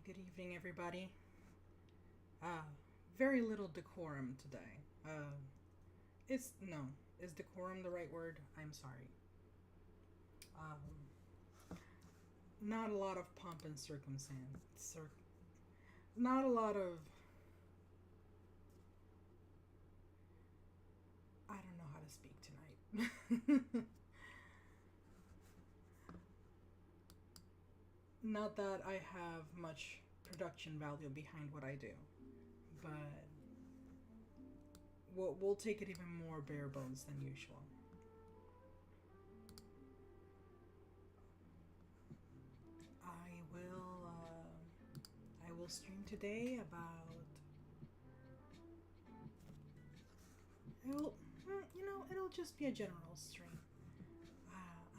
Good evening, everybody. Very little decorum today. Is decorum the right word? I'm sorry. Um, Not a lot of pomp and circumstance. Not a lot of. I don't know how to speak tonight. Not that I have much production value behind what I do, but we'll take it even more bare bones than usual. I will, I will stream today about. It'll just be a general stream.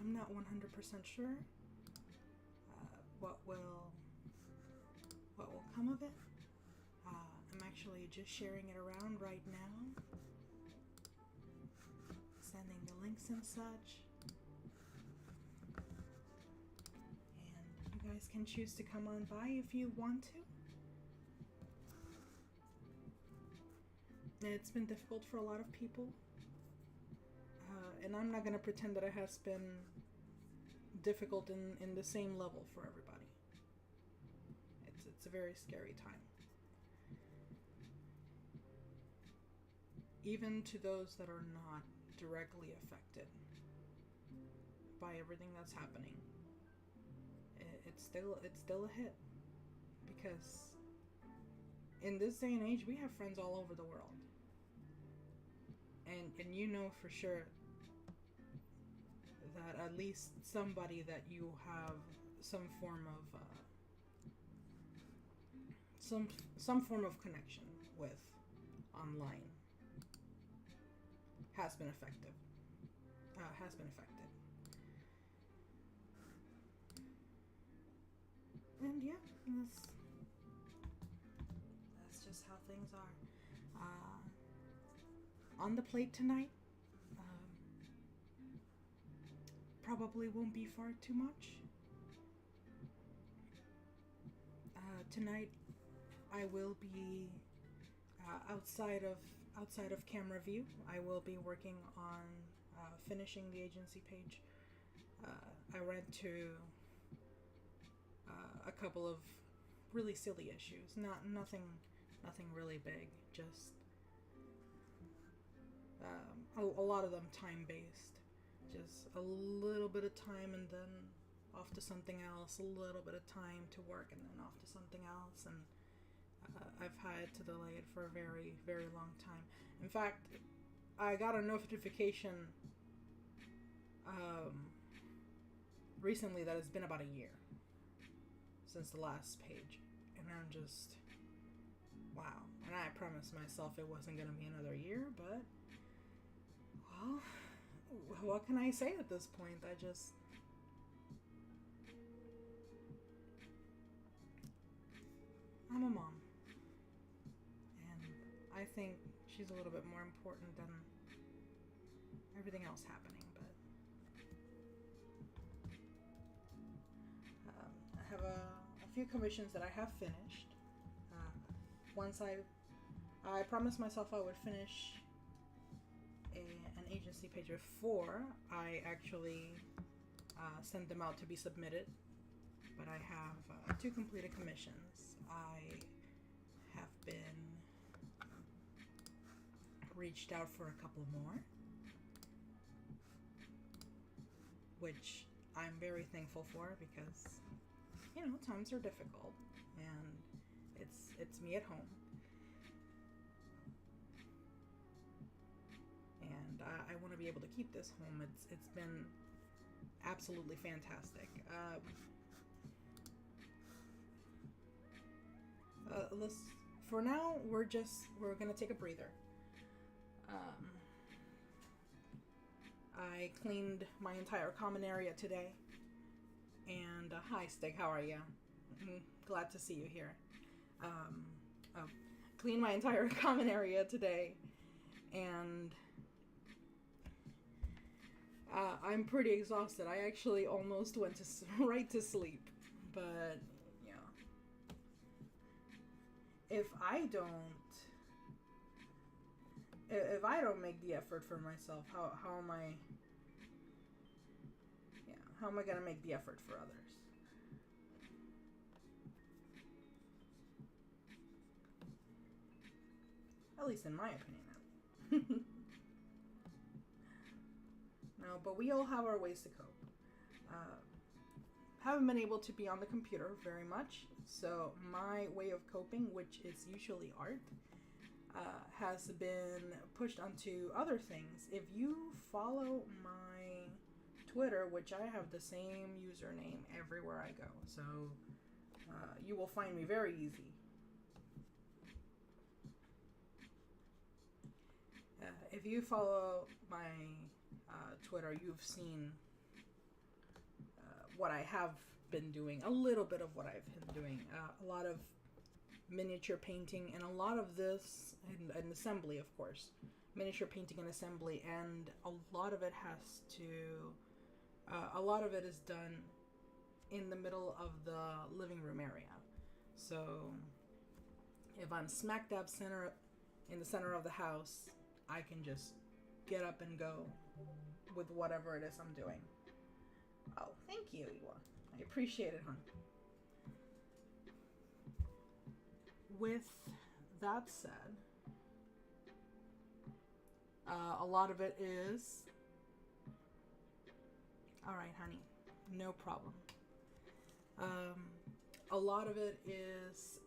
I'm not 100% sure what will come of it. I'm actually just sharing it around right now, sending the links and such, and you guys can choose to come on by if you want to. It's been difficult for a lot of people, and I'm not going to pretend that it has been difficult in the same level for everybody. It's a very scary time. Even to those that are not directly affected by everything that's happening, it's still a hit, because in this day and age we have friends all over the world, and you know for sure that at least somebody that you have some form of some form of connection with online has been affected. And yeah, that's just how things are. On the plate tonight, probably won't be far too much. Tonight, I will be outside of camera view. I will be working on finishing the agency page. I ran into a couple of really silly issues. Nothing really big. Just a lot of them time based. Just a little bit of time and then off to something else. A little bit of time to work and then off to something else. And I've had to delay it for a very, very long time. In fact, I got a notification recently that it's been about a year since the last page. And I'm just, wow. And I promised myself it wasn't going to be another year, but, well, what can I say at this point? I'm a mom. I think she's a little bit more important than everything else happening, but I have a few commissions that I have finished. Once I promised myself I would finish an agency page before I actually sent them out to be submitted, but I have 2 completed commissions. I have been reached out for a couple more, which I'm very thankful for, because times are difficult and it's me at home, and I want to be able to keep this home. It's been absolutely fantastic. For now, we're gonna take a breather. I cleaned my entire common area today. And hi, Stick, how are you? Glad to see you here. Cleaned my entire common area today, and I'm pretty exhausted. I actually almost went right to sleep, but yeah, if I don't make the effort for myself, how am I gonna make the effort for others? At least in my opinion. No, but we all have our ways to cope. Haven't been able to be on the computer very much, so my way of coping, which is usually art, has been pushed onto other things. If you follow my Twitter, which I have the same username everywhere I go, so you will find me very easy. If you follow my Twitter, you've seen what I have been doing, a little bit of what I've been doing, a lot of miniature painting, and a lot of this, and assembly, of course, miniature painting and assembly, and a lot of it is done in the middle of the living room area. So if I'm smack dab in the center of the house, I can just get up and go with whatever it is I'm doing. Oh, thank you, Iwa. I appreciate it, hon. With that said, a lot of it is... Alright, honey. No problem. A lot of it is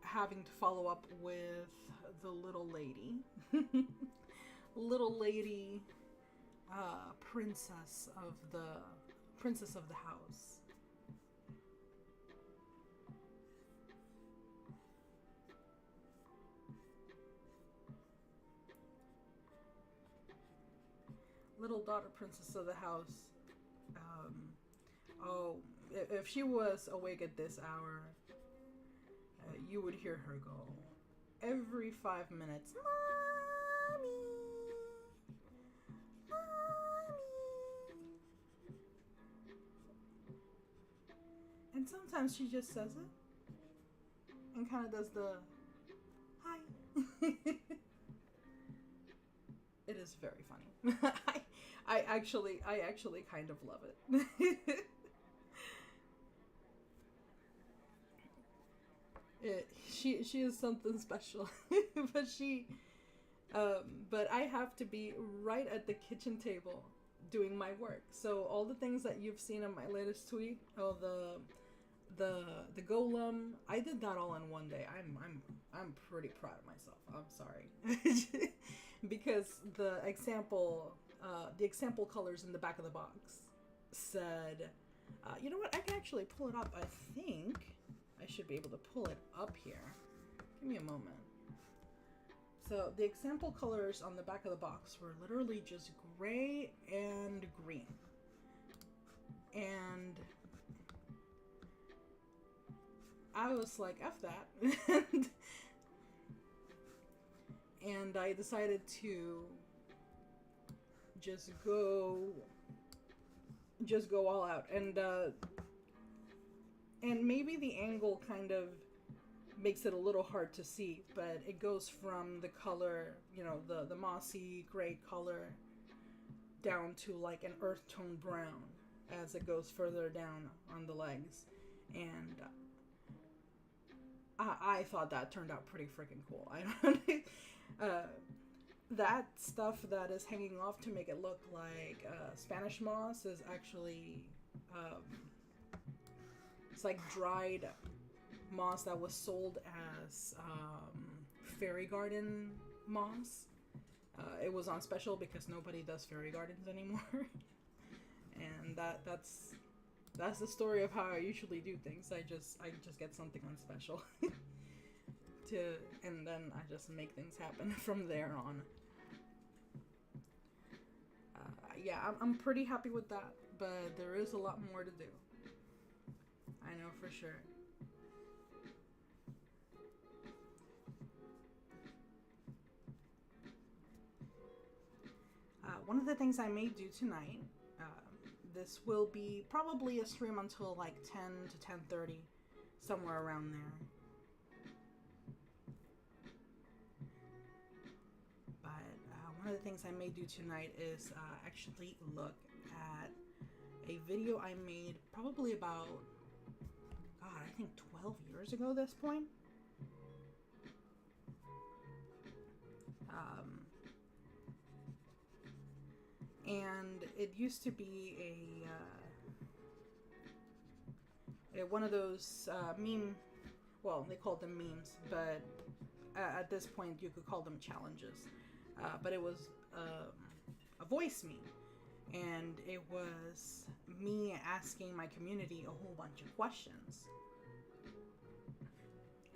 having to follow up with the little lady. Little lady princess of the house. Little daughter princess of the house. If she was awake at this hour, you would hear her go every 5 minutes, "Mommy, Mommy." And sometimes she just says it and kind of does the hi. It is very funny. I actually kind of love it. She is something special. But I have to be right at the kitchen table doing my work. So all the things that you've seen in my latest tweet, the golem, I did that all in one day. I'm pretty proud of myself. I'm sorry. Because the example colors in the back of the box said, you know what? I can actually pull it up. I think I should be able to pull it up here. Give me a moment. So the example colors on the back of the box were literally just gray and green. And I was like, F that. And I decided to just go all out. And maybe the angle kind of makes it a little hard to see, but it goes from the color, the mossy gray color down to like an earth tone brown as it goes further down on the legs. And I thought that turned out pretty freaking cool. That stuff that is hanging off to make it look like Spanish moss is actually it's like dried moss that was sold as fairy garden moss. It was on special because nobody does fairy gardens anymore. And that's the story of how I usually do things. I just get something on special. And then I just make things happen from there on. Yeah, I'm pretty happy with that, but there is a lot more to do. I know for sure. One of the things I may do tonight, this will be probably a stream until like 10 to 10:30, somewhere around there. one of the things I may do tonight is actually look at a video I made probably about, God, I think 12 years ago at this point. And it used to be a one of those meme, well, they called them memes, but at this point you could call them challenges. But it was a voice meme, and it was me asking my community a whole bunch of questions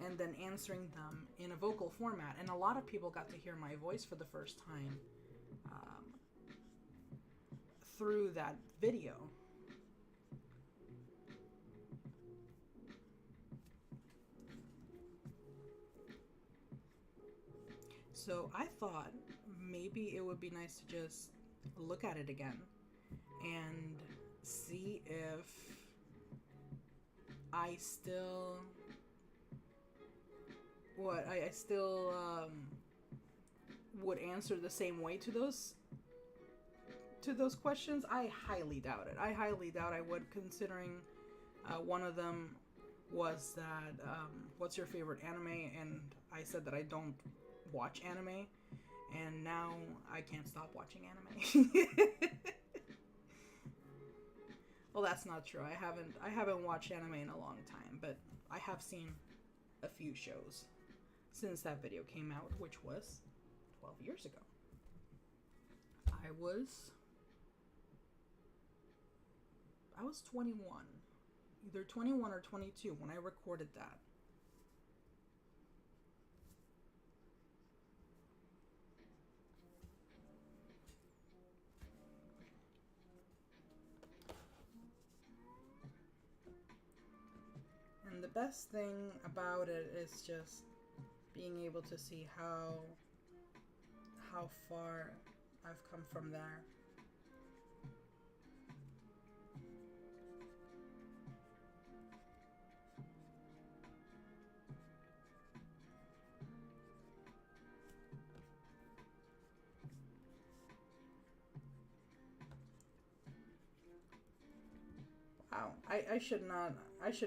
and then answering them in a vocal format. And a lot of people got to hear my voice for the first time through that video. So I thought maybe it would be nice to just look at it again and see if I still would answer the same way to those questions. I highly doubt it. I highly doubt I would, considering one of them was that what's your favorite anime, and I said that I don't watch anime, and now I can't stop watching anime. Well, that's not true. I haven't watched anime in a long time, but I have seen a few shows since that video came out, which was 12 years ago. I was 21, either 21 or 22 when I recorded that. And the best thing about it is just being able to see how far I've come from there. Wow, I should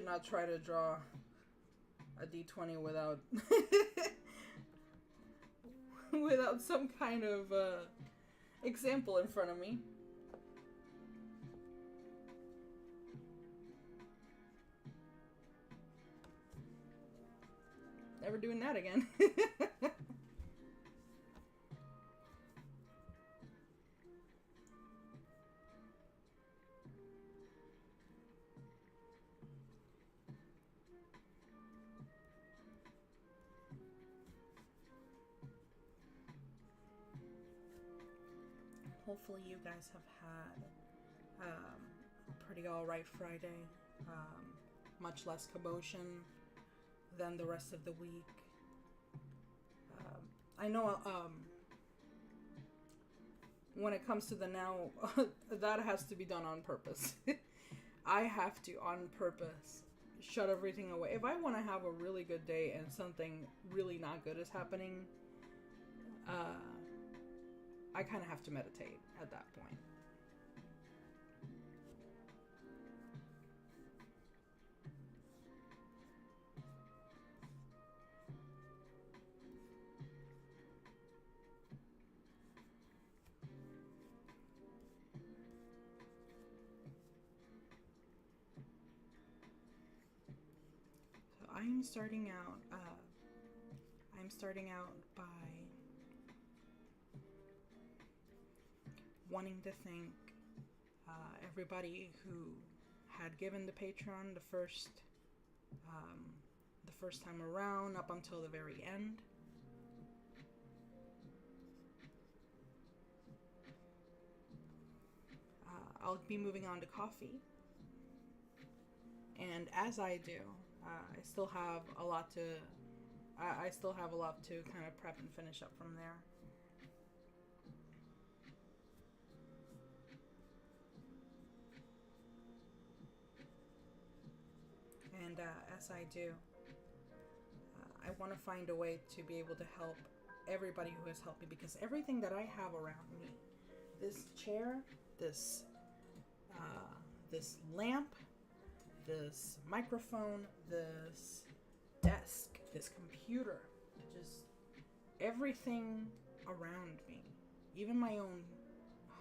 not try to draw a D20 without without some kind of example in front of me. Never doing that again. Hopefully you guys have had a pretty alright Friday. Much less commotion than the rest of the week. I know when it comes to the now, that has to be done on purpose. I have to, on purpose, shut everything away. If I want to have a really good day and something really not good is happening, I kind of have to meditate at that point. So I'm starting out by wanting to thank everybody who had given the Patreon the first time around up until the very end. I'll be moving on to coffee, and as I do, I still have a lot to kind of prep and finish up from there. And as I do, I want to find a way to be able to help everybody who has helped me, because everything that I have around me, this chair, this lamp, this microphone, this desk, this computer, just everything around me, even my own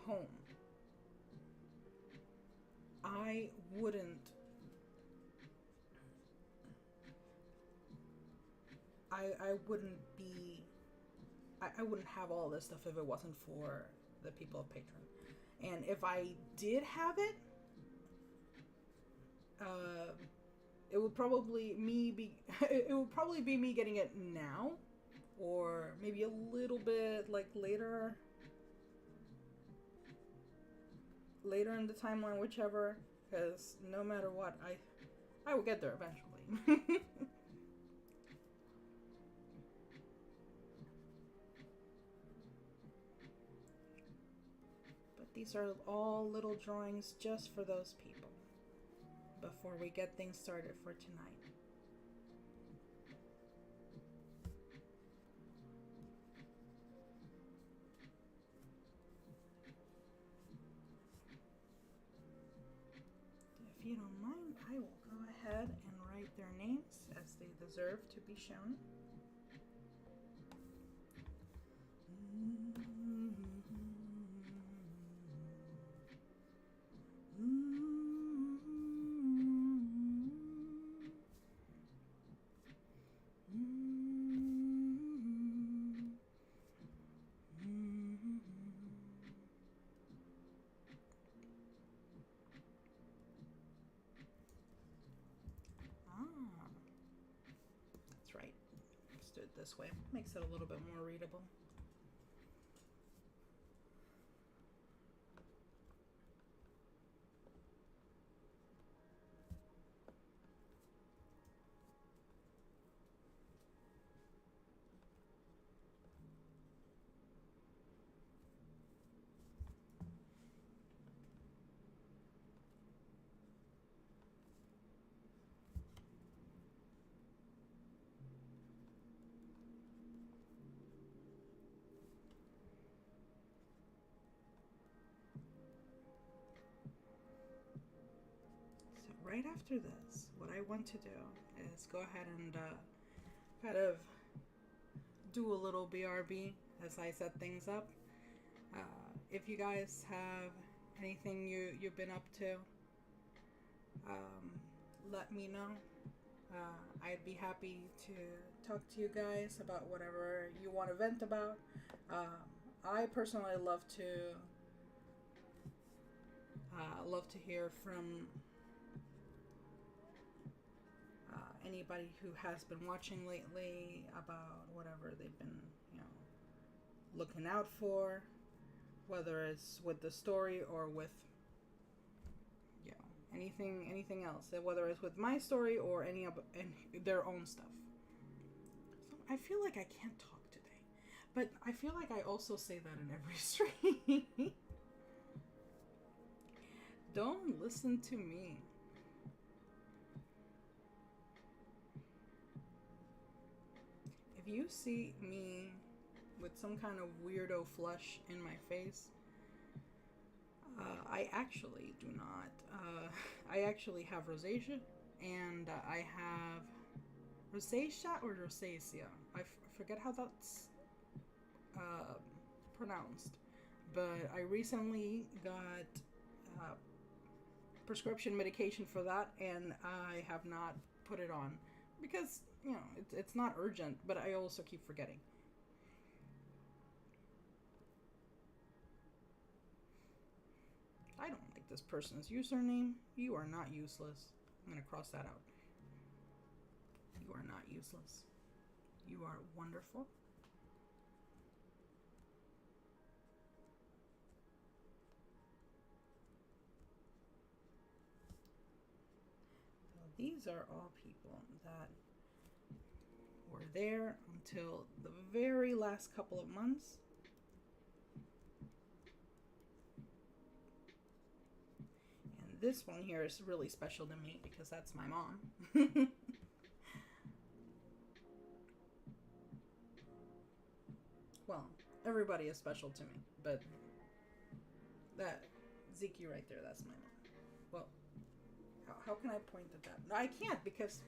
home, I wouldn't have all this stuff if it wasn't for the people of Patreon. And if I did have it, it would probably be me getting it now, or maybe a little bit like later in the timeline, whichever, because no matter what, I will get there eventually. But these are all little drawings just for those people before we get things started for tonight. If you don't mind, I will go ahead and write their names as they deserve to be shown. That's right. Let's do it this way. Makes it a little bit more readable. Right after this, what I want to do is go ahead and kind of do a little BRB as I set things up. If you guys have anything you've been up to, let me know. I'd be happy to talk to you guys about whatever you want to vent about. I personally love to hear from anybody who has been watching lately about whatever they've been, looking out for, whether it's with the story or with, anything else, whether it's with my story or any their own stuff. So I feel like I can't talk today, but I feel like I also say that in every stream. Don't listen to me. If you see me with some kind of weirdo flush in my face, I actually do not. I actually have rosacea, and I have rosacea or rosacea. I forget how that's pronounced, but I recently got prescription medication for that, and I have not put it on because it's not urgent, but I also keep forgetting. I don't like this person's username. You are not useless. I'm going to cross that out. You are not useless. You are wonderful. So these are all people that were there until the very last couple of months. And this one here is really special to me because that's my mom. well, everybody is special to me, but that Ziki right there, that's my mom. Well, how can I point at that? No, I can't because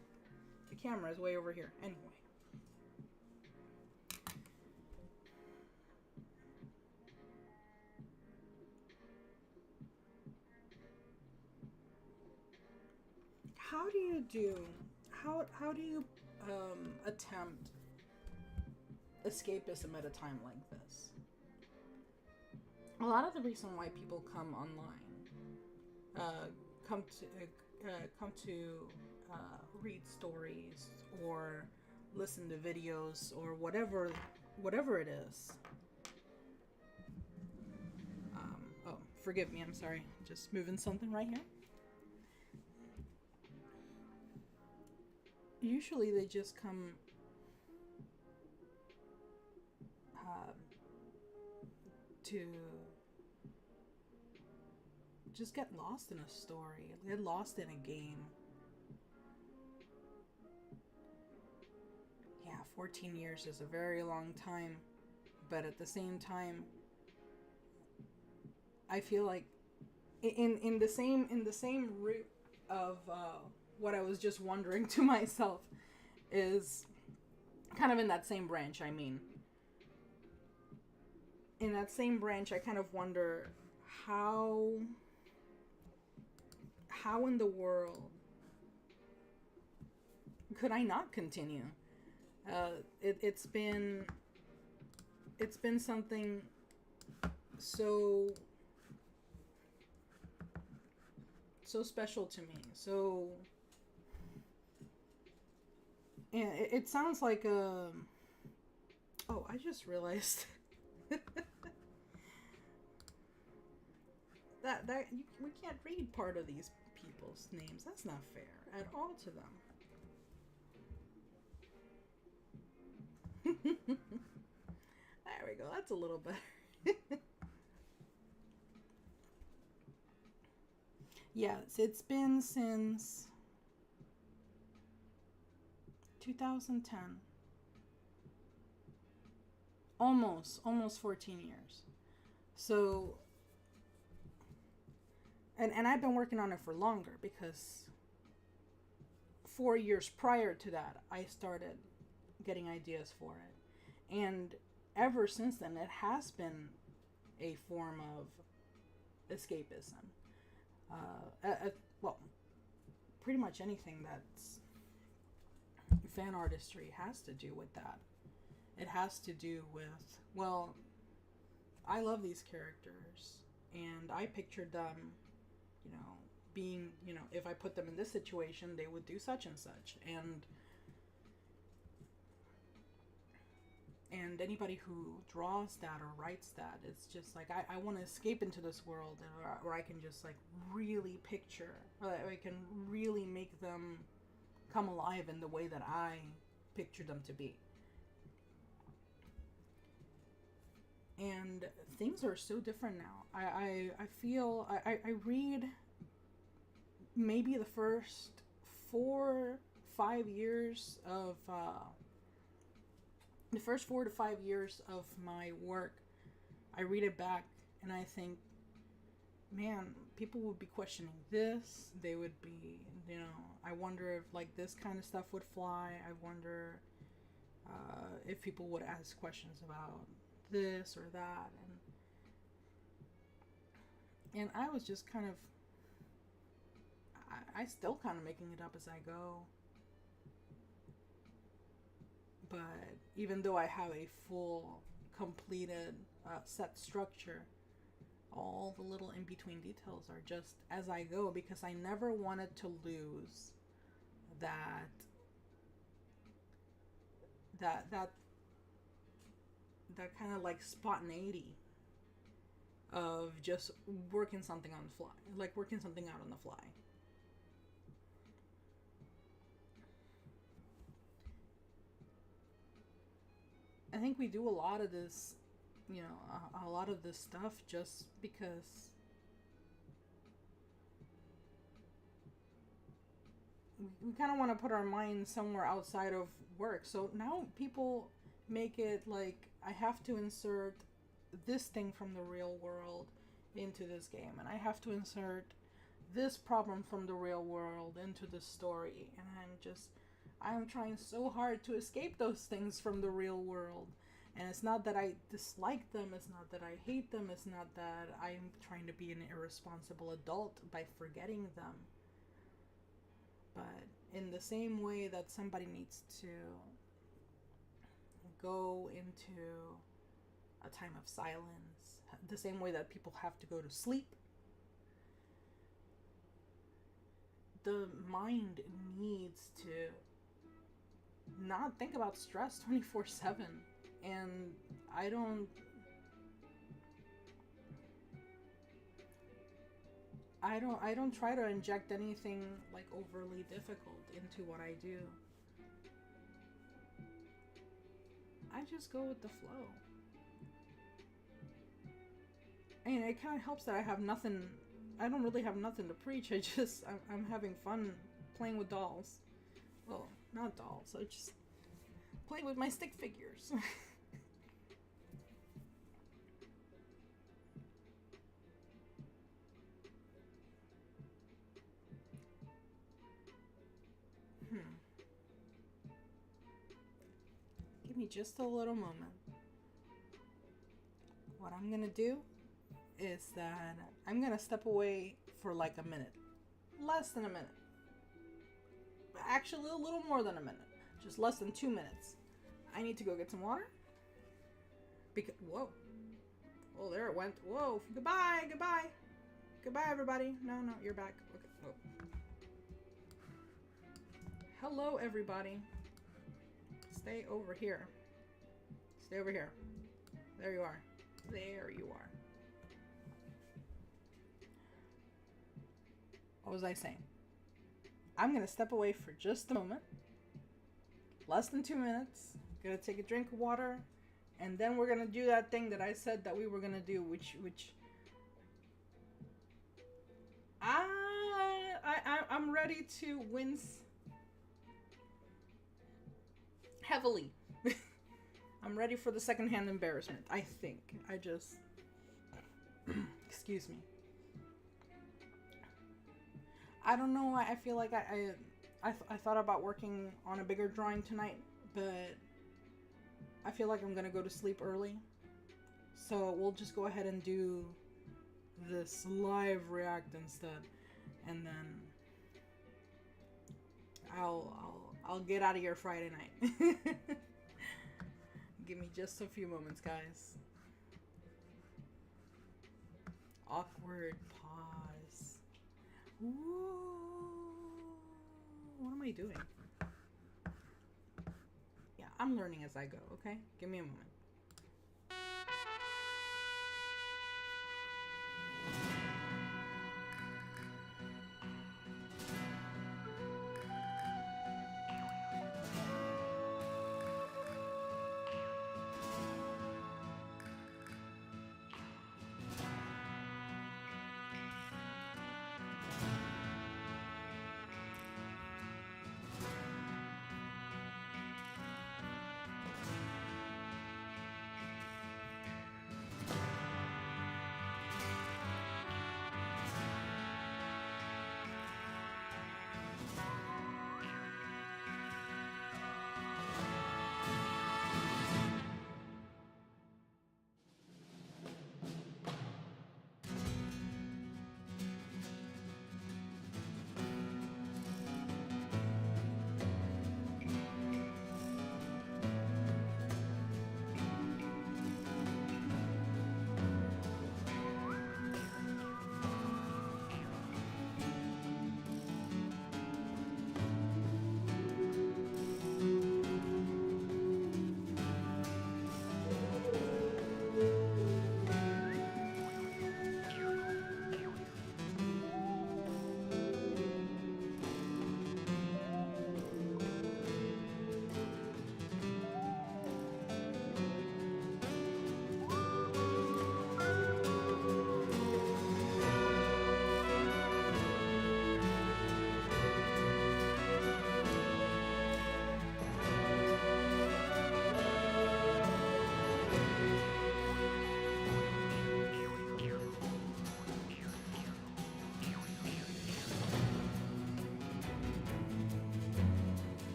the camera is way over here. Anyway. How do you attempt escapism at a time like this? A lot of the reason why people come online, come to read stories or listen to videos or whatever it is. Oh, forgive me, I'm sorry. Just moving something right here. Usually they just come to just get lost in a story, get lost in a game. Yeah, 14 years is a very long time, but at the same time, I feel like in the same route of what I was just wondering to myself is kind of in that same branch. I mean, in that same branch, I kind of wonder how in the world could I not continue? It's been something so special to me. So, and it sounds like a. Oh, I just realized that we can't read part of these people's names. That's not fair at all to them. There we go. That's a little better. Yes, it's been since 2010. Almost 14 years. So, and I've been working on it for longer because 4 years prior to that, I started getting ideas for it. And ever since then, it has been a form of escapism. Well, pretty much anything that's fan artistry has to do with that. It has to do with, well, I love these characters, and I pictured them, being, if I put them in this situation, they would do such and such, and anybody who draws that or writes that, it's just like, I want to escape into this world where I can just like really picture, I can really make them come alive in the way that I picture them to be. And things are so different now. I feel, I read maybe the first 4-5 years of, the first 4 to 5 years of my work, I read it back and I think, man, people would be questioning this. They would be, I wonder if like this kind of stuff would fly. I wonder if people would ask questions about this or that. And I was just kind of, I still kind of making it up as I go. But even though I have a full, completed, set structure, all the little in-between details are just as I go, because I never wanted to lose that kind of like spontaneity of just working something on the fly, like working something out on the fly. I think we do a lot of this, a lot of this stuff just because we kind of want to put our minds somewhere outside of work. So now people make it like I have to insert this thing from the real world into this game, and I have to insert this problem from the real world into the story, and I'm trying so hard to escape those things from the real world. And it's not that I dislike them, it's not that I hate them, it's not that I'm trying to be an irresponsible adult by forgetting them. But in the same way that somebody needs to go into a time of silence, the same way that people have to go to sleep, the mind needs to not think about stress 24/7. And I don't try to inject anything like overly difficult into what I do. I just go with the flow. And it kind of helps that I don't really have nothing to preach. I'm having fun playing with dolls. Well, not dolls, I just play with my stick figures. Give me just a little moment. What I'm gonna do is that I'm gonna step away for like a minute. Less than a minute. Actually, a little more than a minute. Just less than 2 minutes. I need to go get some water. Because, whoa. Oh, there it went. Whoa. Goodbye. Goodbye. Goodbye, everybody. No, you're back. Okay. Whoa. Hello, everybody. Stay over here. Stay over here. There you are. There you are. What was I saying? I'm going to step away for just a moment. Less than 2 minutes. Gonna take a drink of water. And then we're going to do that thing that I said that we were going to do, which I'm ready to wince heavily. I'm ready for the secondhand embarrassment, I think. Excuse me. I don't know, I feel like I thought about working on a bigger drawing tonight, but I feel like I'm gonna go to sleep early. So we'll just go ahead and do this live react instead, and then I'll get out of here Friday night. Give me just a few moments, guys. Awkward pause. Ooh, what am I doing? Yeah, I'm learning as I go, okay? Give me a moment.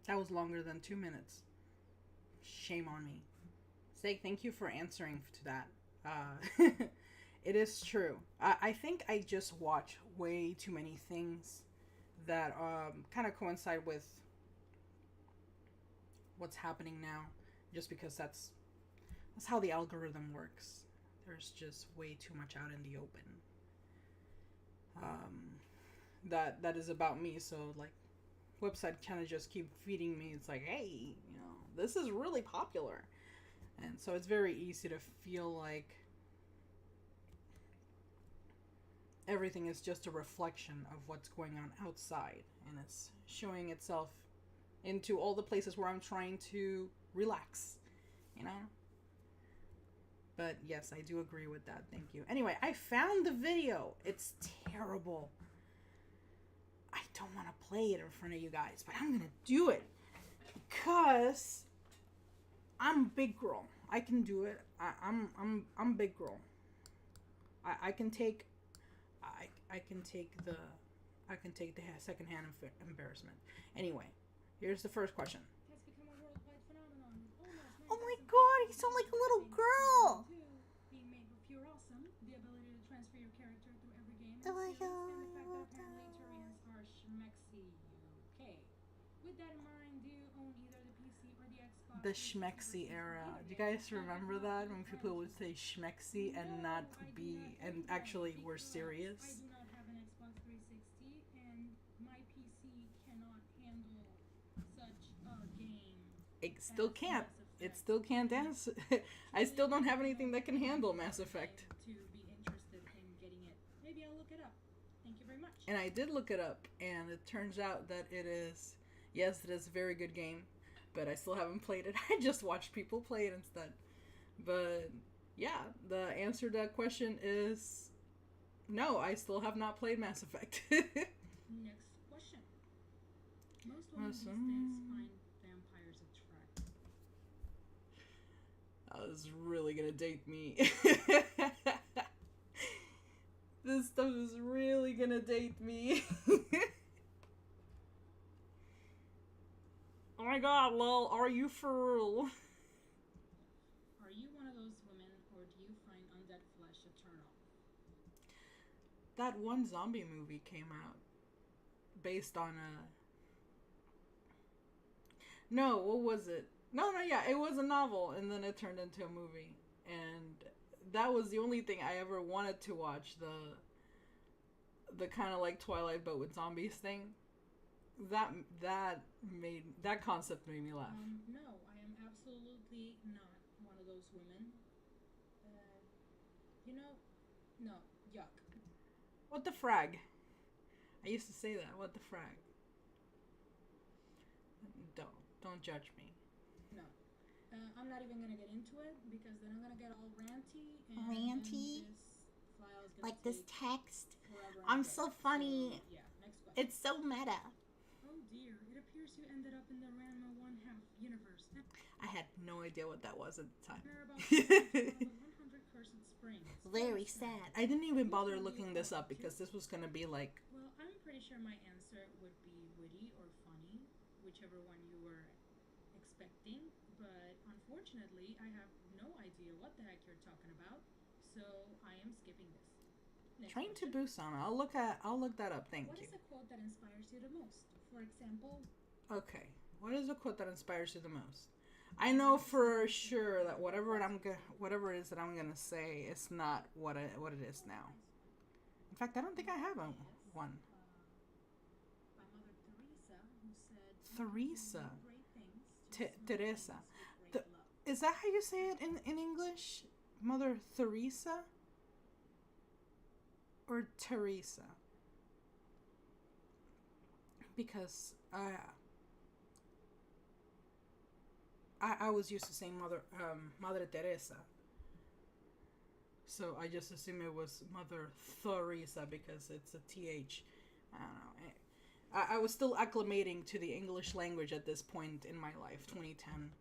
That was longer than 2 minutes. Shame on me. Say thank you for answering to that. It is true. I think I just watch way too many things that kind of coincide with what's happening now, just because that's how the algorithm works. There's just way too much out in the open. That is about me. So like, website kind of just keep feeding me. It's like, hey, you know, this is really popular, and so it's very easy to feel like everything is just a reflection of what's going on outside, and it's showing itself into all the places where I'm trying to relax, you know? But yes, I do agree with that. Thank you. Anyway, I found the video. It's terrible. I don't want to play it in front of you guys, but I'm going to do it because I'm big girl. I can do it. I'm big girl. I can take the secondhand embarrassment. Anyway, here's the first question. Has become a worldwide phenomenon. Oh my god, you sound like a little girl. Being made with pure awesome, the ability to transfer your character through every game, Oh my and god, the fact that apparently Turians are schmexy UK. With that in mind, do you own either the PC or the Xbox? The schmexy era. Do you guys remember that when people would say schmexy and not be, and actually were serious? I do not have an Xbox 360, and my PC cannot handle such a game. It still can't. It still can't dance. I still don't have anything that can handle Mass Effect. To be interested in getting it. Maybe I'll look it up. Thank you very much. And I did look it up, and it turns out that it is, yes, it is a very good game, but I still haven't played it. I just watched people play it instead. But yeah, the answer to that question is no, I still have not played Mass Effect. Next question. Most women these days find vampires attractive. That was really gonna date me. This stuff is really gonna date me. Oh my god, lol, are you for real? Are you one of those women, or do you find undead flesh a turn off? That one zombie movie came out based on a... No, what was it? No, yeah, it was a novel, and then it turned into a movie. And that was the only thing I ever wanted to watch, the kind of like Twilight but with zombies thing. That concept made me laugh. No, I am absolutely not one of those women. No, yuck. What the frag? I used to say that. What the frag? Don't judge me. No. I'm not even gonna get into it because then I'm gonna get all ranty. And Ranty? this file is gonna Like this take text. forever and I'm a day. so funny. So, yeah, next question. It's so meta. Oh dear, it appears you ended up in the Ranma 1/2 universe. I had no idea what that was at the time. Care about the 100 Cursed Springs. Very sad. I didn't even bother looking this up because this was gonna be like... Well, I'm pretty sure my answer would be witty or funny, whichever one you were expecting. But unfortunately, I have no idea what the heck you're talking about, so I am skipping this. Next Train to question. Busan. I'll look that up. Thank What you. is a quote that inspires you the most? For example, Okay. What is a quote that inspires you the most? I know for sure that whatever it is that I'm gonna say, it's not what it is now. In fact, I don't think I have one. by Mother Teresa, who said, Teresa. great things to Teresa. with great love. Is that how you say it in English? Mother Teresa? Or Teresa? Because I was used to saying Madre Teresa. So I just assume it was Mother Teresa because it's a TH. I don't know. I was still acclimating to the English language at this point in my life, 2010.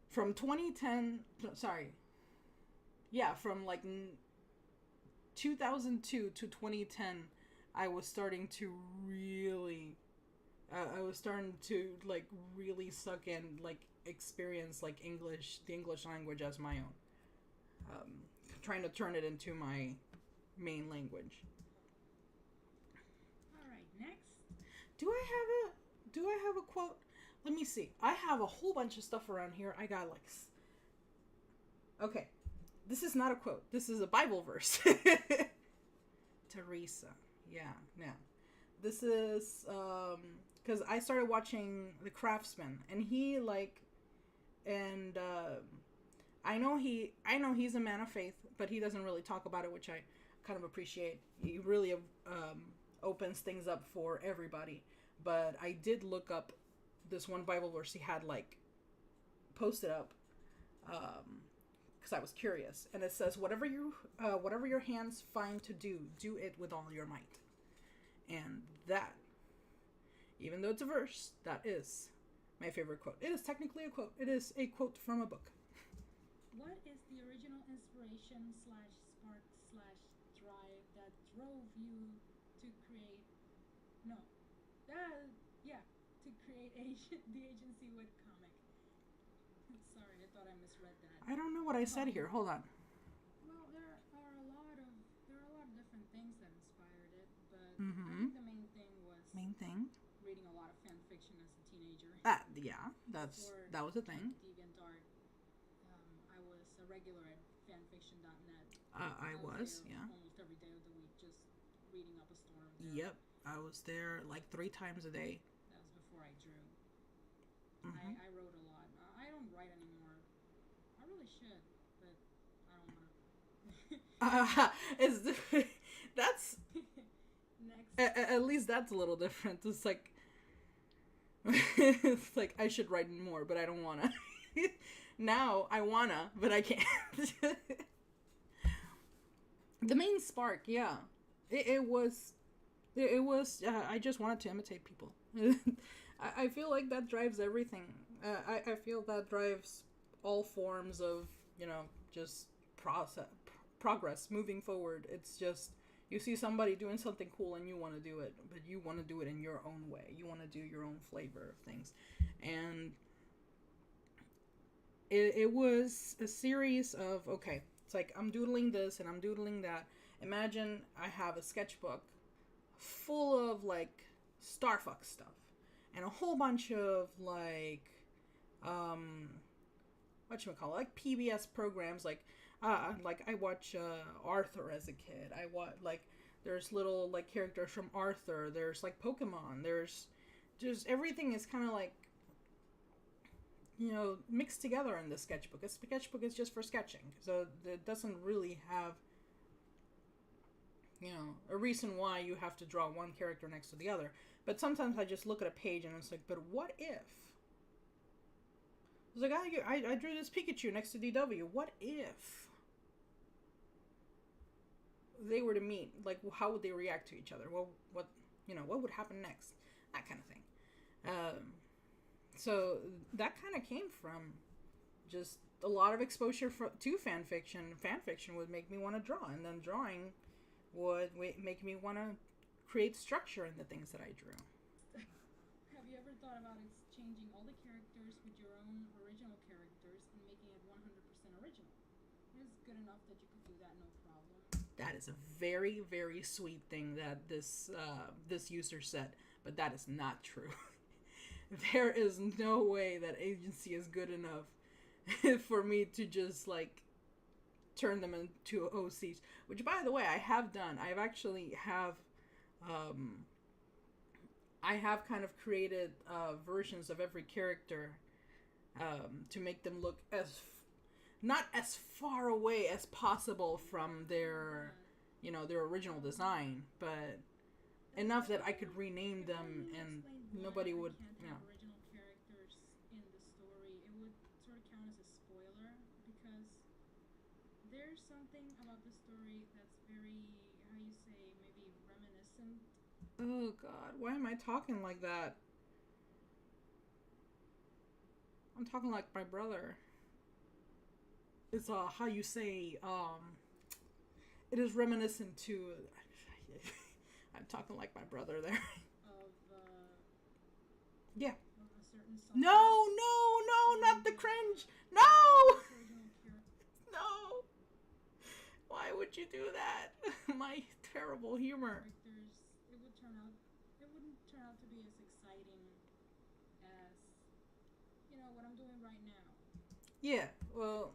From 2010, sorry. Yeah, from like 2002 to 2010, I was starting to really I was starting to like really suck in, like experience like the English language as my own. Trying to turn it into my main language. All right, next. Do I have a quote? Let me see. I have a whole bunch of stuff around here. I got like okay. This is not a quote. This is a Bible verse. Teresa. Yeah, yeah. This is because I started watching The Craftsman, and he like, and I know he's a man of faith, but he doesn't really talk about it, which I kind of appreciate. He really opens things up for everybody. But I did look up this one Bible verse he had like posted up because I was curious, and it says, whatever your hands find to do, do it with all your might. And that, even though it's a verse, that is my favorite quote. It is technically a quote. It is a quote from a book. What is the original inspiration / spark / drive that drove you to create? No, to create the agency with comic. Sorry, I thought I misread that. I don't know what I said here. Hold on. Well, there are a lot of different things that inspired it, but I Mm-hmm. think the main thing was reading a lot of fan fiction as a teenager. Yeah, that was a thing. DeviantArt, I was a regular at fanfiction.net. I was, there yeah. almost every day of the week, just reading up a storm. Yep, I was there like 3 times a day. That was before I drew. Mm-hmm. I wrote a lot. I don't write anymore. I really should, but I don't want to. That's Next. at least that's a little different. It's like it's like I should write more, but I don't wanna. Now I wanna, but I can't. The main spark, yeah, it was. I just wanted to imitate people. I feel like that drives everything. I feel that drives all forms of, just progress, moving forward. It's just, you see somebody doing something cool and you want to do it, but you want to do it in your own way. You want to do your own flavor of things. And it was a series of, okay, it's like I'm doodling this and I'm doodling that. Imagine I have a sketchbook full of like Starfuck stuff and a whole bunch of like whatchamacallit, like PBS programs, like I watch Arthur as a kid. I watch like there's little like characters from Arthur, there's like Pokemon, there's just everything is kind of like mixed together in the sketchbook. A sketchbook is just for sketching, so it doesn't really have a reason why you have to draw one character next to the other. But sometimes I just look at a page and it's like, but what if? It's like, I drew this Pikachu next to DW. What if they were to meet? Like, how would they react to each other? Well, what would happen next? That kind of thing. So that kind of came from just a lot of exposure to fan fiction. Fan fiction would make me want to draw, and then drawing would make me want to create structure in the things that I drew. Have you ever thought about exchanging all the characters with your own original characters and making it 100% original? It's good enough that you could do that, no problem. That is a very, very sweet thing that this user said, but that is not true. There is no way that agency is good enough for me to just like turn them into OCs, which by the way I have done. I have kind of created versions of every character to make them look not as far away as possible from their their original design, but enough that I could rename them and nobody would original characters in the story. It would sort of count as a spoiler because there's something about the story that's very, how you say, maybe reminiscent. Oh God, why am I talking like that? I'm talking like my brother. It's how you say, it is reminiscent to I'm talking like my brother there. Of Yeah. A certain song. No, not the cringe. No! No. Why would you do that? My terrible humor. It wouldn't turn out to be as exciting as, what I'm doing right now. Yeah, well,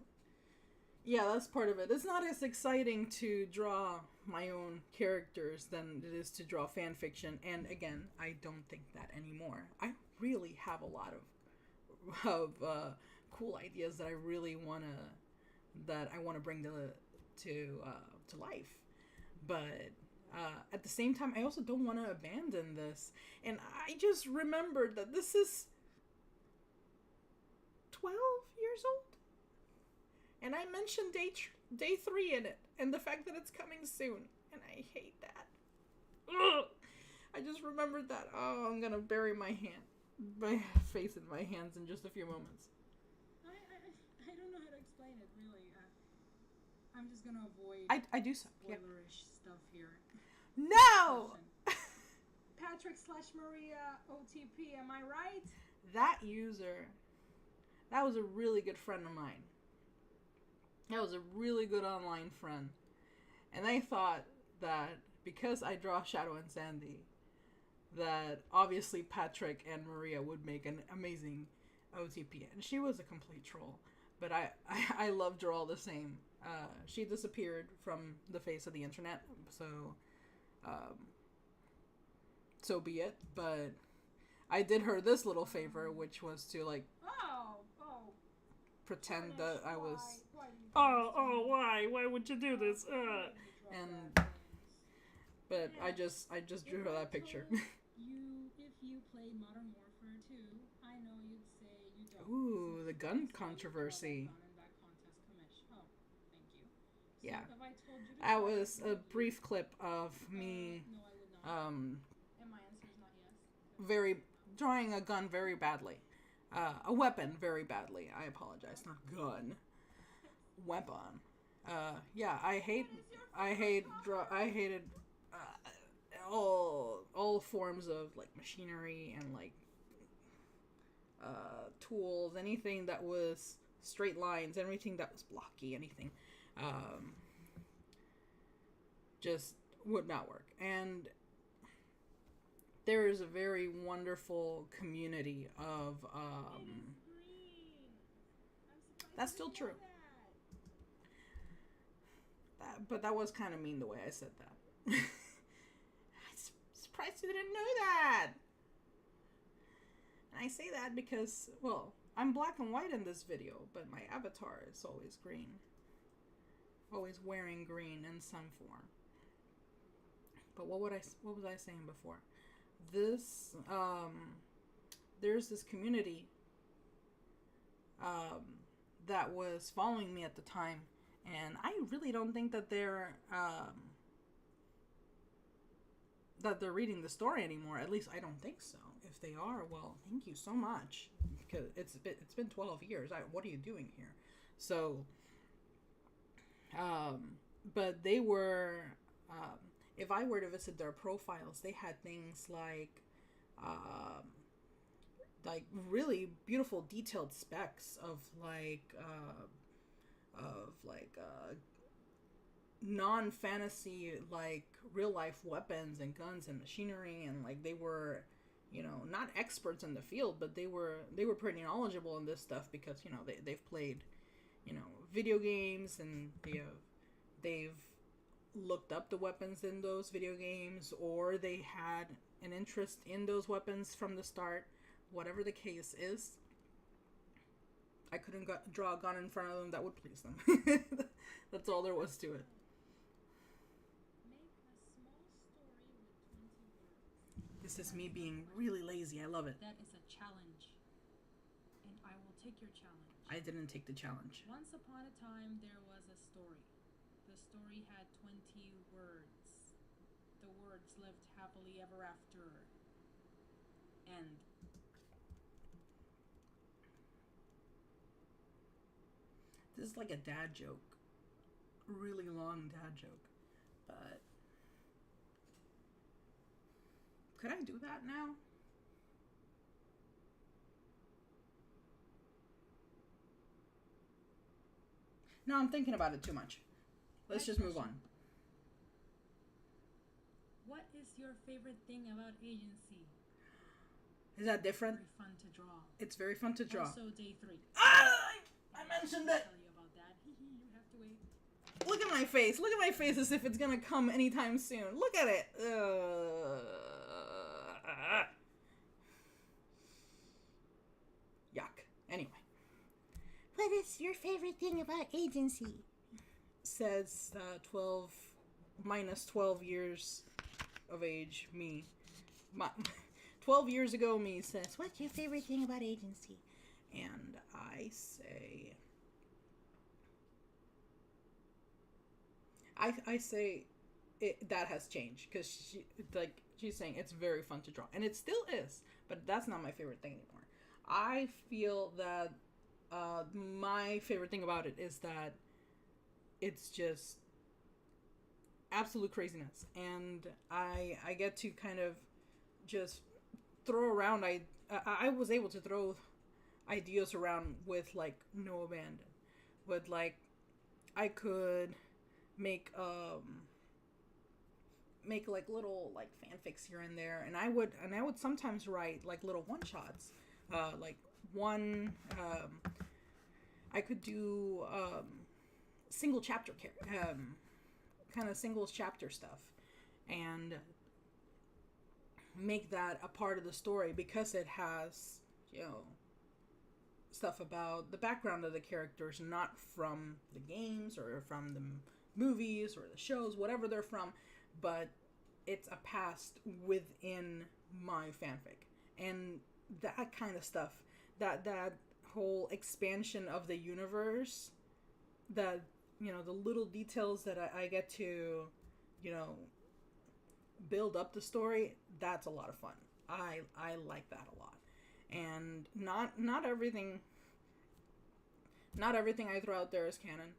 yeah, that's part of it. It's not as exciting to draw my own characters than it is to draw fan fiction. And again, I don't think that anymore. I really have a lot of cool ideas that I really wanna bring to life. But at the same time, I also don't want to abandon this. And I just remembered that this is 12 years old. And I mentioned day 3 in it, and the fact that it's coming soon, and I hate that. Ugh. I just remembered that. Oh, I'm gonna bury my face in my hands in just a few moments. I don't know how to explain it, really. I'm just gonna avoid I do so. spoilerish stuff here. No! Patrick/Maria OTP, am I right? That user, that was a really good friend of mine. That was a really good online friend. And I thought that because I draw Shadow and Sandy, that obviously Patrick and Maria would make an amazing OTP. And she was a complete troll. But I loved her all the same. She disappeared from the face of the internet. So be it. But I did her this little favor, which was to pretend that I was... Why? Why would you do this? But I just drew her that picture. If you played Modern Warfare 2, I know you'd say you don't. Ooh, the gun controversy. Oh, thank you. So Yeah. if I told you to That was a brief clip of me no, I would not. And my answer is not yes. drawing a gun very badly. A weapon very badly. I apologize, not gun. Weapon. Yeah, I hated all forms of like machinery and like tools, anything that was straight lines, everything that was blocky, anything just would not work. And there is a very wonderful community of that's still true. But that was kind of mean the way I said that. I'm surprised you didn't know that. And I say that because, well, I'm black and white in this video, but my avatar is always green. Always wearing green in some form. But what was I saying before? This, there's this community that was following me at the time, and I really don't think that they're reading the story anymore. At least I don't think so. If they are, well, thank you so much, because it's been 12 years. What are you doing here? So, but they were, if I were to visit their profiles, they had things like really beautiful detailed specs of non-fantasy, like real life weapons and guns and machinery, and like they were, not experts in the field, but they were pretty knowledgeable in this stuff because they've played video games, and they've looked up the weapons in those video games, or they had an interest in those weapons from the start. Whatever the case is, I couldn't draw a gun in front of them that would please them. That's all there was to it. This is me being really lazy. I love it. That is a challenge, and I will take your challenge. I didn't take the challenge. Once upon a time, there was a story. The story had 20 words. The words lived happily ever after. End. This is like a dad joke. Really long dad joke. But could I do that now? No, I'm thinking about it too much. Let's just move on. What is your favorite thing about agency? Is that different? Very fun to draw. It's very fun to draw. Also, day 3. I mentioned it. Tell you about that. You have to wait. Look at my face. Look at my face as if it's gonna come anytime soon. Look at it. Yuck. Anyway. What is your favorite thing about agency? Says 12 minus 12 years of age me. 12 years ago me says, What's your favorite thing about agency? and I say I say that has changed because she's saying it's very fun to draw, and it still is, but that's not my favorite thing anymore. I feel that my favorite thing about it is that it's just absolute craziness, and I get to kind of just throw around. I was able to throw ideas around with like no abandon, with like I could make like little like fanfics here and there, and I would sometimes write like little one shots, like one I could do single chapter kind of singles chapter stuff, and make that a part of the story because it has, you know, stuff about the background of the characters, not from the games or from the movies or the shows, whatever they're from, but it's a past within my fanfic. And that kind of stuff, that whole expansion of the universe, that, you know, the little details that I get to, you know, build up the story, that's a lot of fun. I like that a lot. And not everything I throw out there is canon,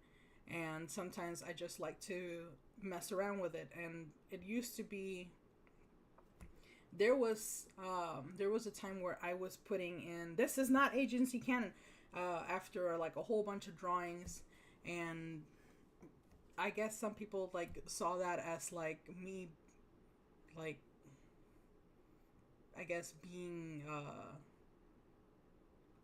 and sometimes I just like to mess around with it. And it used to be, there was a time where I was putting in, this is not agency canon, after like a whole bunch of drawings, and I guess some people like saw that as like me, like, I guess being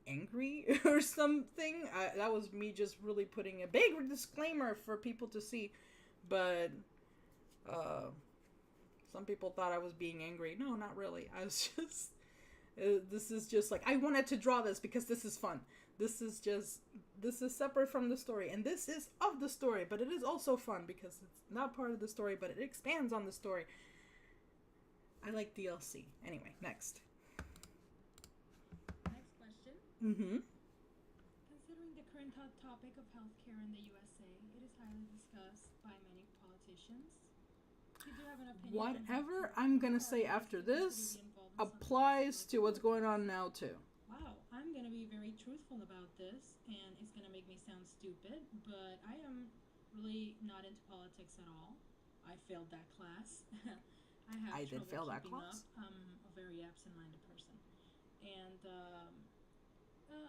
angry or something. That was me just really putting a big disclaimer for people to see, but some people thought I was being angry. No, not really. I was just this is just like, I wanted to draw this because this is fun. This is separate from the story, and this is of the story, but it is also fun because it's not part of the story, but it expands on the story. I like DLC. Anyway, next. Next question. Considering the current hot topic of healthcare in the USA, it is highly discussed by many politicians. You do have an opinion. Whatever I'm gonna say after this applies to what's going on now too. Wow, I'm gonna be very truthful about this, and it's gonna make me sound stupid, but I am really not into politics at all. I failed that class. I did fail that class. I'm a very absent-minded person, and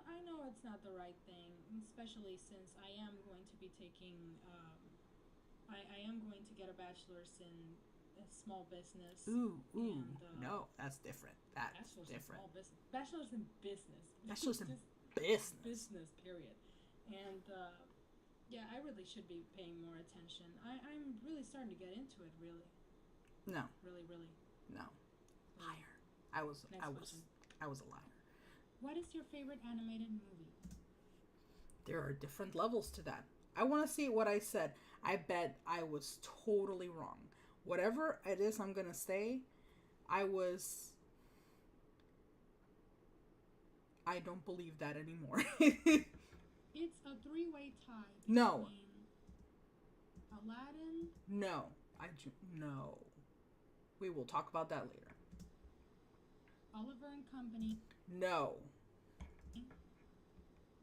I know it's not the right thing, especially since I am going to be taking. I am going to get a bachelor's in small business. Ooh, and, no, that's different. That's bachelor's different. In small business. Bachelor's in business. Bachelor's in business. Business, period. And yeah, I really should be paying more attention. I'm really starting to get into it. Really. No. Really. No. Liar. I was a liar. What is your favorite animated movie? There are different levels to that. I want to see what I said. I bet I was totally wrong. Whatever it is I'm going to say, I don't believe that anymore. It's a three-way tie. No. Aladdin? No. No. We will talk about that later. Oliver and Company? No.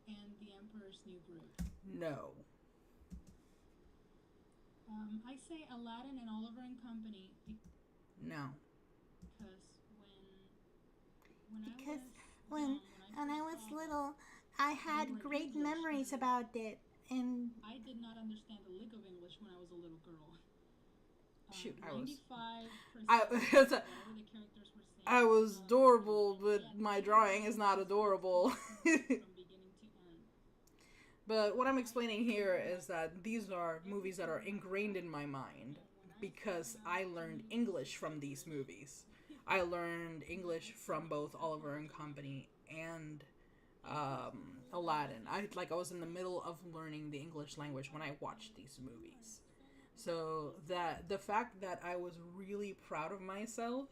And The Emperor's New Groove? No. I say Aladdin and Oliver and Company. No. Because when I was little, I had great memories about it, And I did not understand a lick of English when I was a little girl. Shoot, 95% I whatever the characters were saying. I was adorable, but my drawing is not adorable. From beginning to end. But what I'm explaining here is that these are movies that are ingrained in my mind because I learned English from these movies. I learned English from both Oliver and Company and Aladdin. I was in the middle of learning the English language when I watched these movies. So that the fact that I was really proud of myself,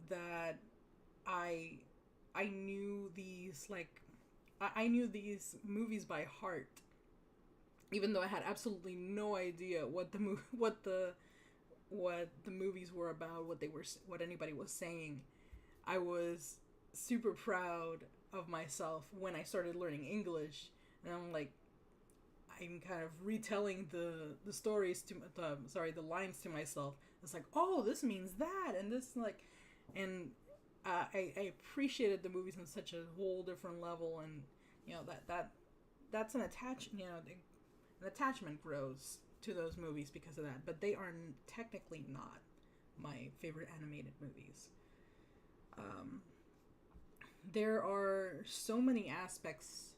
that I knew these I knew these movies by heart, even though I had absolutely no idea what the movies were about, what anybody was saying. I was super proud of myself when I started learning English, and I'm kind of retelling the stories the lines to myself. It's like, oh, this means that, and this I appreciated the movies on such a whole different level, and that's an attachment grows to those movies because of that. But they are technically not my favorite animated movies. There are so many aspects.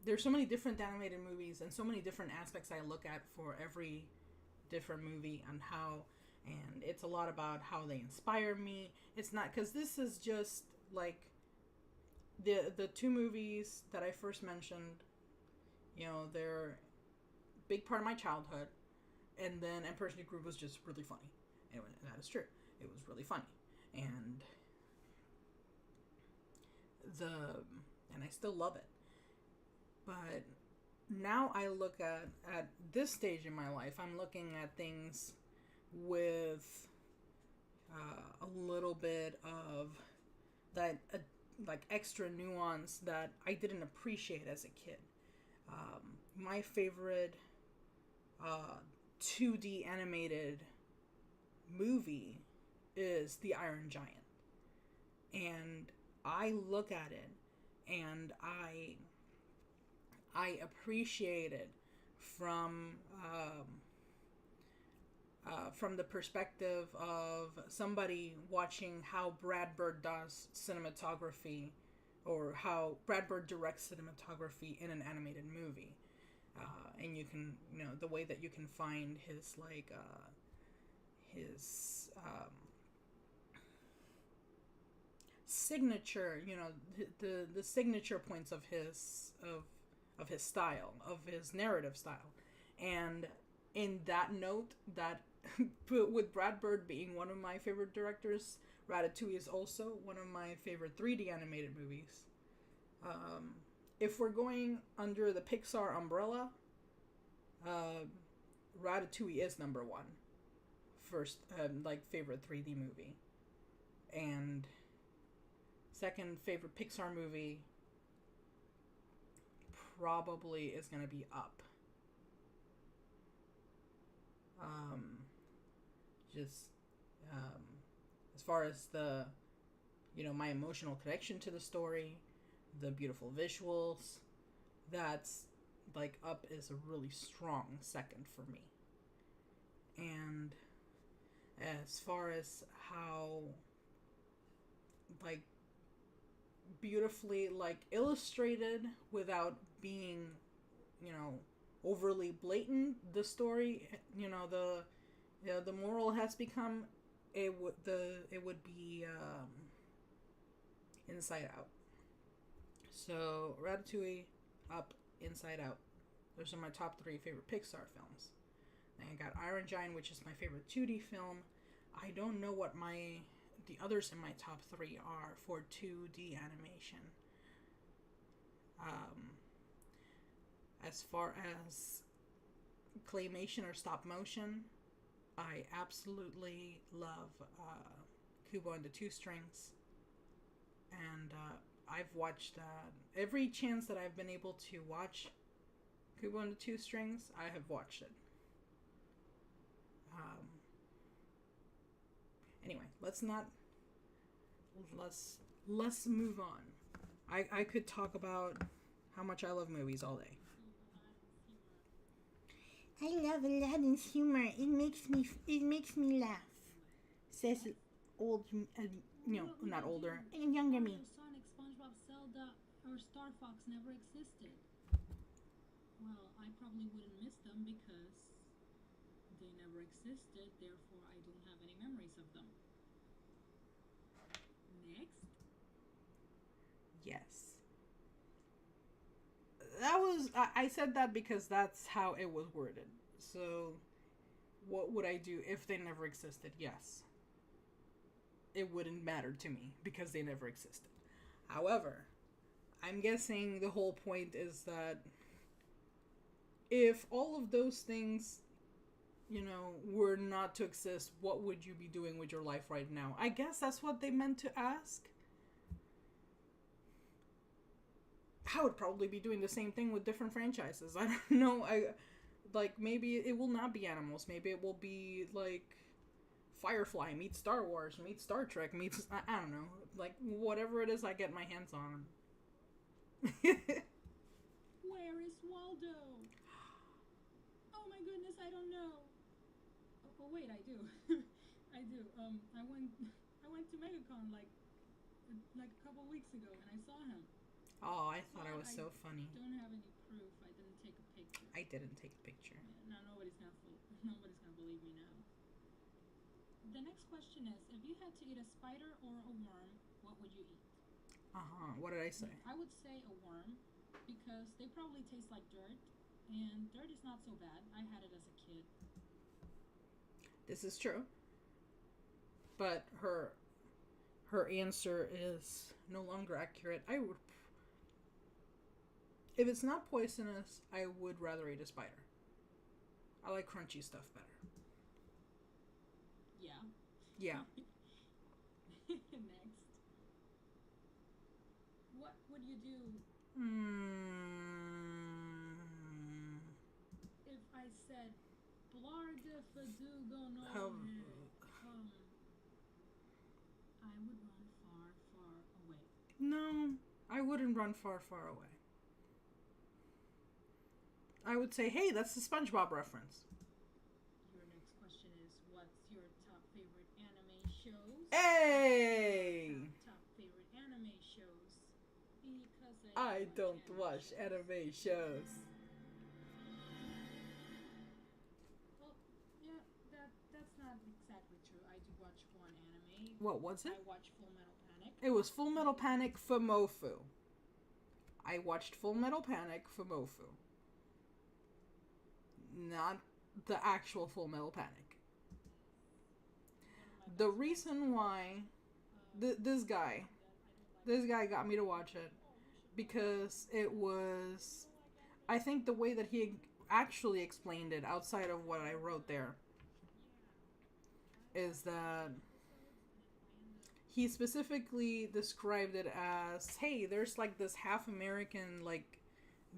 There's so many different animated movies and so many different aspects I look at for every different movie and it's a lot about how they inspire me. It's not, because this is just like the two movies that I first mentioned, they're a big part of my childhood, and then Emperor's New Groove was just really funny. Anyway, that is true. It was really funny. And I still love it. But now I look at this stage in my life, I'm looking at things with a little bit of that extra nuance that I didn't appreciate as a kid. My favorite 2D animated movie is The Iron Giant. And I look at it and I appreciate it from the perspective of somebody watching how Brad Bird does cinematography, or how Brad Bird directs cinematography in an animated movie. And you can, the way that you can find his signature, the signature points of his style, of his narrative style. And in that note, that with Brad Bird being one of my favorite directors, Ratatouille is also one of my favorite 3D animated movies. If we're going under the Pixar umbrella, Ratatouille is number one. First, favorite 3D movie. And second favorite Pixar movie probably is going to be Up. As far as the, my emotional connection to the story, the beautiful visuals, that's Up is a really strong second for me. And as far as how beautifully illustrated without being overly blatant, the story, the moral has become, it would be Inside Out. So Ratatouille, Up, Inside Out, those are my top 3 favorite Pixar films. And I got Iron Giant, which is my favorite 2D film. I don't know what the others in my top 3 are for 2D animation. As far as claymation or stop motion, I absolutely love Kubo and the Two Strings. And I've watched every chance that I've been able to watch Kubo and the Two Strings, I have watched it. Anyway, let's move on. I could talk about how much I love movies all day. I love Aladdin's humor. It makes me laugh. Says old, not older, younger me. Sonic, SpongeBob, Zelda, or Star Fox never existed. Well, I probably wouldn't miss them because they never existed, therefore I don't have any memories of them. Next. Yes. That was, I said that because that's how it was worded. So, what would I do if they never existed? Yes. It wouldn't matter to me because they never existed. However, I'm guessing the whole point is that if all of those things, were not to exist, what would you be doing with your life right now? I guess that's what they meant to ask. I would probably be doing the same thing with different franchises. I don't know. Maybe it will not be animals. Maybe it will be, Firefly meets Star Wars meets Star Trek meets... I don't know. Whatever it is I get my hands on. Where is Waldo? Oh my goodness, I don't know. Oh wait, I do. I do. I went to MegaCon like a couple weeks ago and I saw him. Oh, I thought it was so funny. I don't have any proof. I didn't take a picture. I didn't take a picture. Yeah, now nobody's gonna believe me now. The next question is, if you had to eat a spider or a worm, what would you eat? What did I say? I would say a worm because they probably taste like dirt, and dirt is not so bad. I had it as a kid. This is true. But her answer is no longer accurate. If it's not poisonous, I would rather eat a spider. I like crunchy stuff better. Yeah. Next. What would you do if I said Blarda Fadugo no I would run far, far away. No, I wouldn't run far, far away. I would say, hey, that's the SpongeBob reference. Your next question is, what's your top favorite anime shows? Hey! Top favorite anime shows. Because I don't watch anime shows. Well, yeah, that's not exactly true. I do watch one anime. What was it? I watch Full Metal Panic. It was Full Metal Panic Fumofu. I watched Full Metal Panic Fumofu. Not the actual Full Metal Panic. The reason why this guy got me to watch it because it was, I think the way that he actually explained it outside of what I wrote there is that he specifically described it as, hey, there's this half American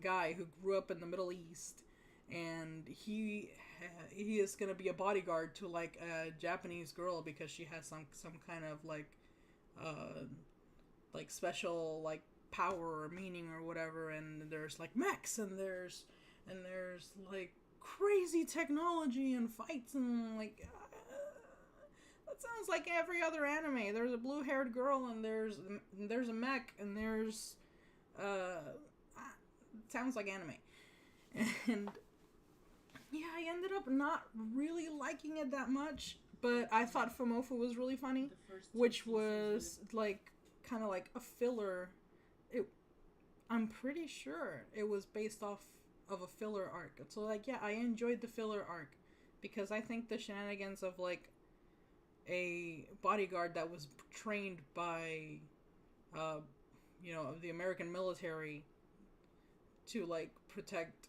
guy who grew up in the Middle East, and he is gonna be a bodyguard to a Japanese girl because she has some kind of special power or meaning or whatever, and there's mechs and there's crazy technology and fights and that sounds like every other anime. There's a blue-haired girl and there's a mech and there's sounds like anime. And yeah, I ended up not really liking it that much, but I thought Fumofu was really funny, which was kind of a filler. I'm pretty sure it was based off of a filler arc. So yeah, I enjoyed the filler arc because I think the shenanigans of a bodyguard that was trained by the American military to protect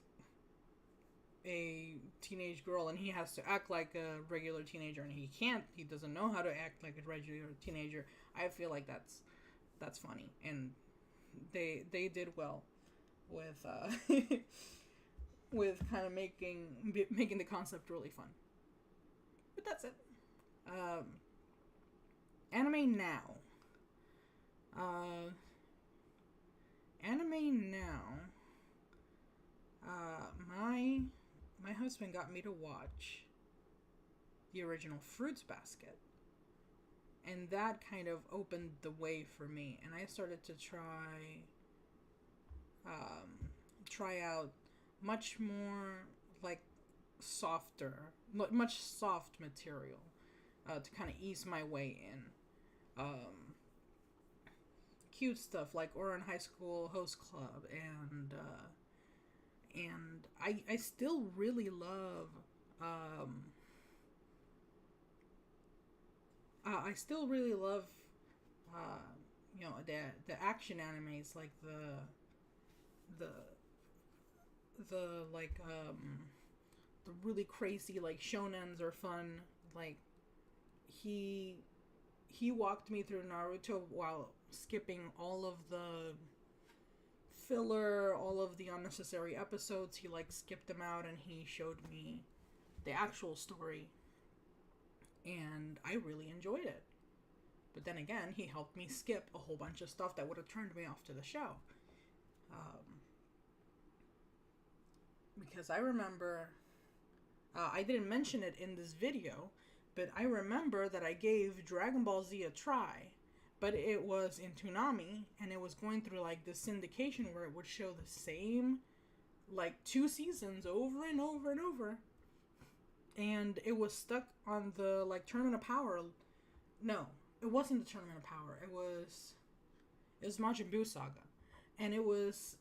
a teenage girl, and he has to act like a regular teenager, and he doesn't know how to act like a regular teenager. I feel like that's funny, and they did well with with kind of making the concept really fun. But that's it. Anime now. Anime now. My husband got me to watch the original Fruits Basket, and that kind of opened the way for me, and I started to try out much more like much soft material to kind of ease my way in. Cute stuff like Oran High School Host Club, and I still really love the action animes, like the really crazy like shonens are fun. Like he walked me through Naruto while skipping all of the filler, all of the unnecessary episodes. He like skipped them out and he showed me the actual story, and I really enjoyed it. But then again, he helped me skip a whole bunch of stuff that would have turned me off to the show. Because I remember, I didn't mention it in this video, but I remember that I gave Dragon Ball Z a try, but it was in Toonami, and it was going through like the syndication where it would show the same like 2 seasons over and over and over, and it was stuck on the like Tournament of Power. No, it wasn't the Tournament of Power. It was Majin Buu Saga, and it was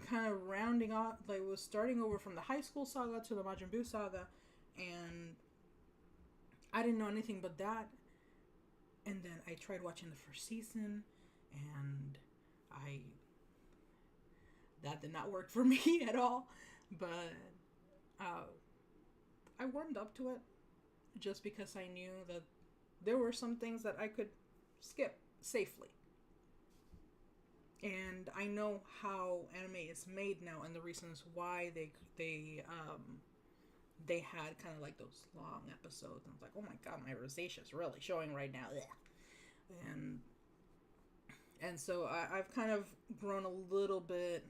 kind of rounding off, like it was starting over from the high school saga to the Majin Buu Saga, and I didn't know anything but that. And then I tried watching the first season, and that did not work for me at all. But I warmed up to it just because I knew that there were some things that I could skip safely. And I know how anime is made now, and the reasons why they had kind of like those long episodes. And I was like, oh my god, my rosacea is really showing right now. And so I've kind of grown a little bit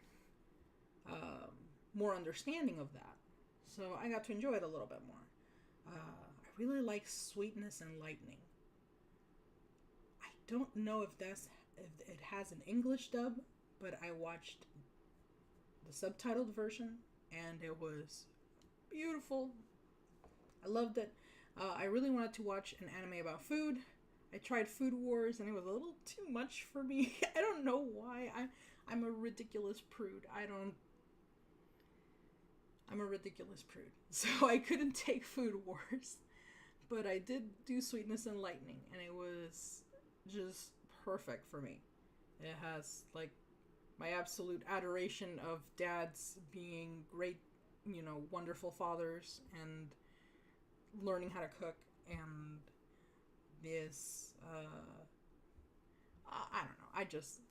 more understanding of that. So I got to enjoy it a little bit more. I really like Sweetness and Lightning. I don't know if it has an English dub, but I watched the subtitled version, and it was beautiful. I loved it. I really wanted to watch an anime about food. I tried Food Wars, and it was a little too much for me. I don't know why. I'm a ridiculous prude. I'm a ridiculous prude. So I couldn't take Food Wars. But I did do Sweetness and Lightning, and it was just perfect for me. It has like my absolute adoration of dads being great, wonderful fathers, and learning how to cook, and this I don't know, I just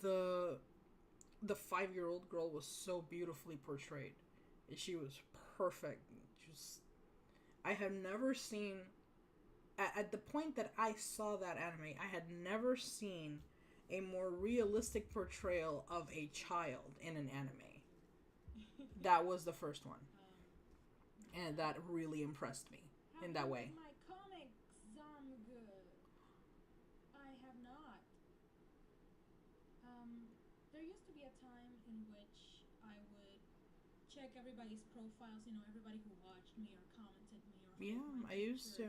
the 5-year-old girl was so beautifully portrayed. She was perfect. I have never seen, at the point that I saw that anime, I had never seen a more realistic portrayal of a child in an anime. That was the first one. And that really impressed me in that way. My comics, good. I have not. There used to be a time in which I would check everybody's profiles, everybody who watched me or commented me or I used to.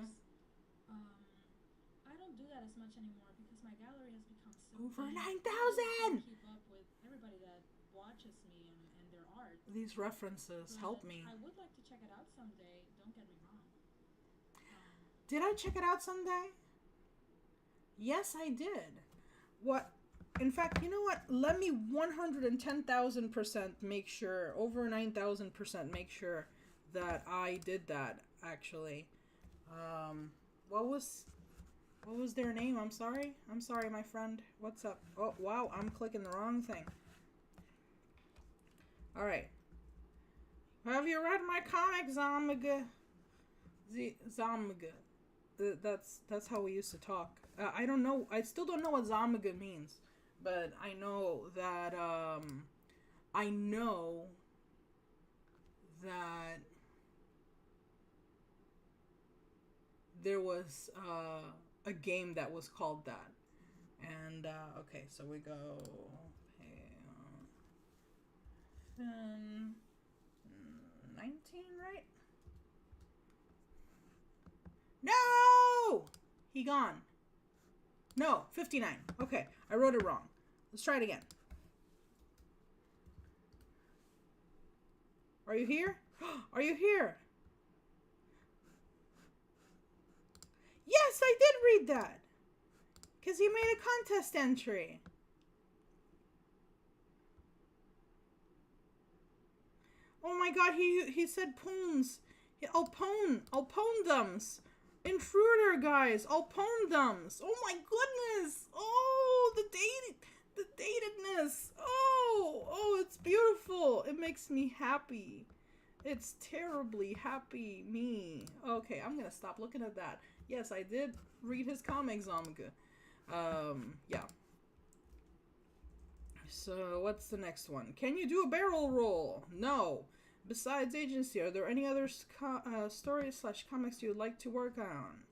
I don't do that as much anymore because my gallery has become so over big. 9,000. Keep up with everybody that watches me and their art. These references help me. I would like to check it out someday. Don't get me wrong. Did I check it out someday? Yes, I did. What? In fact, you know what? Let me 110,000% make sure, over 9,000% make sure that I did that, actually. What was their name? I'm sorry, my friend. What's up? Oh, wow, I'm clicking the wrong thing. Alright. Have you read my comic, Zamaga? Zamaga. That's how we used to talk. I don't know. I still don't know what Zamaga means. But I know that I know that there was a game that was called that. And, okay, so we go... 19, right? No! He gone. No, 59. Okay, I wrote it wrong. Let's try it again. Are you here? Are you here? Yes, I did read that. Because he made a contest entry. Oh my god, he said poons. I'll pwn thems. Intruder, guys. I'll pwn thems. Oh my goodness. Oh, the datedness. Oh, it's beautiful. It makes me happy. It's terribly happy me. Okay, I'm gonna stop looking at that. Yes, I did read his comics, Omega. Yeah. So, what's the next one? Can you do a barrel roll? No. Besides agency, are there any other stories / comics you'd like to work on?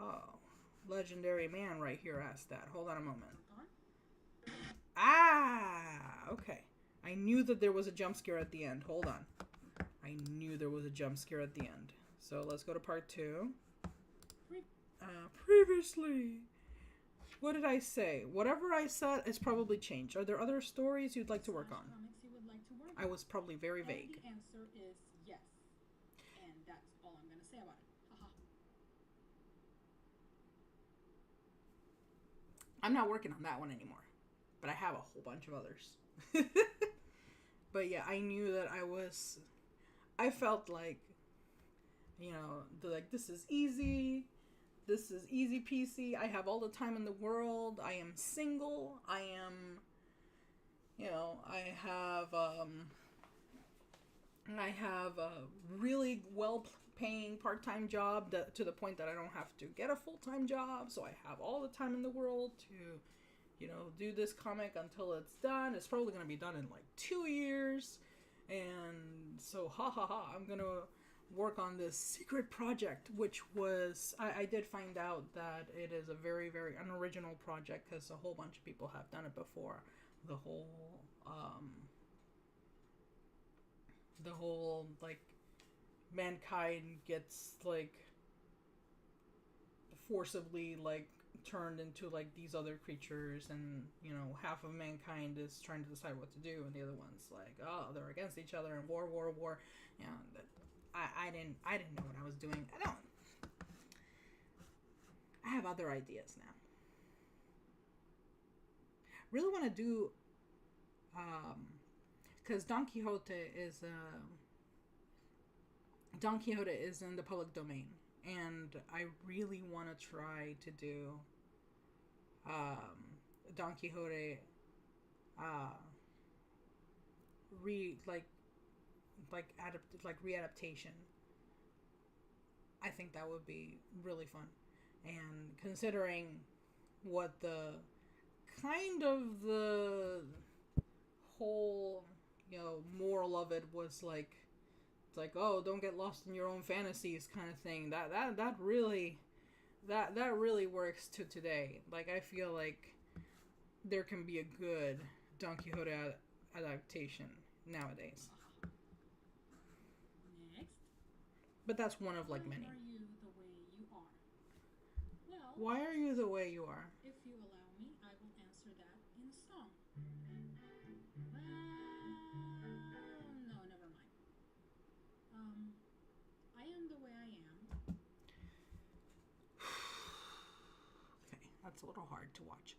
Oh, legendary man right here asked that. Hold on a moment. Ah, okay. I knew that there was a jump scare at the end. Hold on. I knew there was a jump scare at the end. So, let's go to part 2. Previously... What did I say? Whatever I said is probably changed. Are there other stories you'd like to work on? Comics you would like to work I was probably very and vague. the answer is yes. And that's all I'm going to say about it. Haha. I'm not working on that one anymore. But I have a whole bunch of others. But yeah, I knew that I felt like, you know, this is easy. This is easy peasy. I have all the time in the world. I am single. I am, you know, I have a really well-paying part-time job to the point that I don't have to get a full-time job. So I have all the time in the world to, you know, do this comic until it's done. It's probably going to be done in like 2 years. And so, I'm going to work on this secret project, which was I did find out that it is a very, very unoriginal project because a whole bunch of people have done it before. The whole like mankind gets like forcibly like turned into like these other creatures, and you know, half of mankind is trying to decide what to do and the other one's like, oh, they're against each other and war. Yeah, I didn't know what I was doing. I have other ideas now. Really want to do, because Don Quixote is in the public domain, and I really want to try to do Don Quixote readaptation. I think that would be really fun. And considering what the kind of the whole, you know, moral of it was like, it's like, oh, don't get lost in your own fantasies kind of thing. That really works to today. Like, I feel like there can be a good Don Quixote adaptation nowadays. Next. But that's one of like many. Why are you the way you are? Well, Why are you the way you are? if you allow me, I will answer that in song. No, never mind. I am the way I am. Okay, that's a little hard to watch.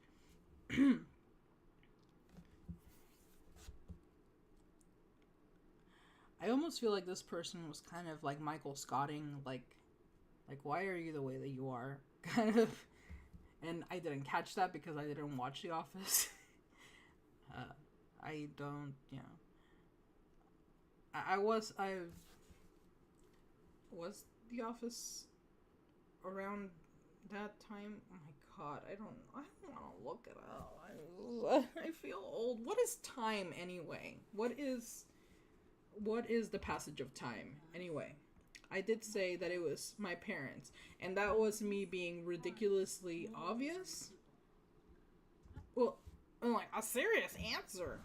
I almost feel like this person was kind of like Michael Scotting, like why are you the way that you are, kind of. And I didn't catch that because I didn't watch The Office. I don't, you know. I was The Office around That time, oh my god, I don't want to look it up. I feel old. What is time anyway? What is the passage of time anyway? I did say that it was my parents, and that was me being ridiculously obvious. Well, like a serious answer,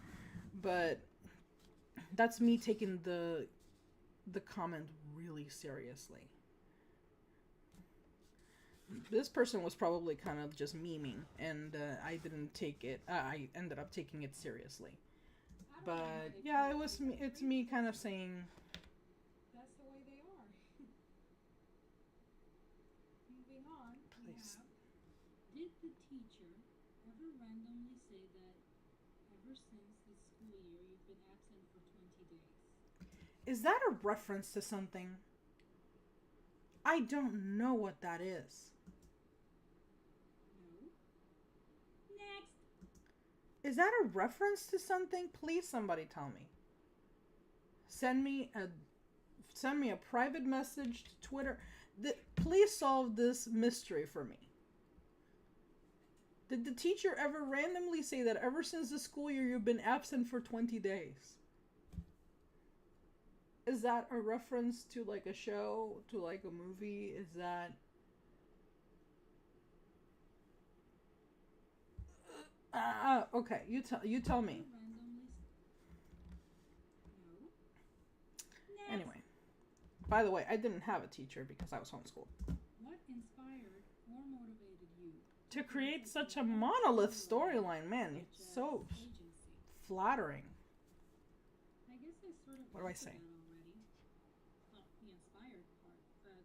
but that's me taking the comment really seriously. This person was probably kind of just memeing, and I didn't take it. I ended up taking it seriously. But yeah, it was me. It's me kind of saying. That's the way they are. Moving on. Please. Did the teacher ever randomly say that ever since the school year you've been absent for 20 days? Is that a reference to something? I don't know what that is. No. Next. Is that a reference to something? Please, somebody tell me. Send me a private message to Twitter. Please solve this mystery for me. Did the teacher ever randomly say that ever since the school year you've been absent for 20 days? Is that a reference to like a show, to like a movie? Is that... okay, you tell me. No. Anyway, by the way, I didn't have a teacher because I was homeschooled. What inspired or motivated you To create such a monolith storyline, man, it's so flattering. I guess I sort of What do I say? answered that already. Well, the inspired part, but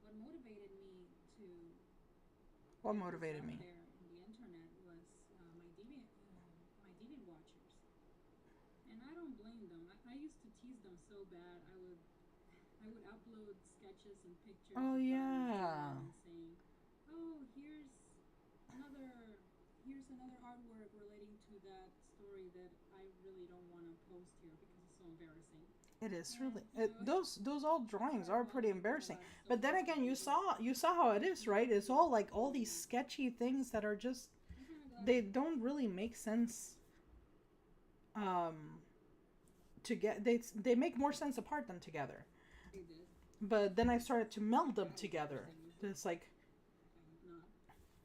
what motivated me to What motivated me? there in the internet was my deviant watchers, and I don't blame them. I used to tease them so bad. I would upload sketches and pictures. Oh, of yeah. and saying, "Oh, here's another artwork relating to that story that I really don't want to post here because it's so embarrassing." It is really those old drawings are pretty embarrassing. But then again, you saw how it is, right? It's all like all these sketchy things that are just they don't really make sense. They make more sense apart than together. But then I started to meld them together. It's like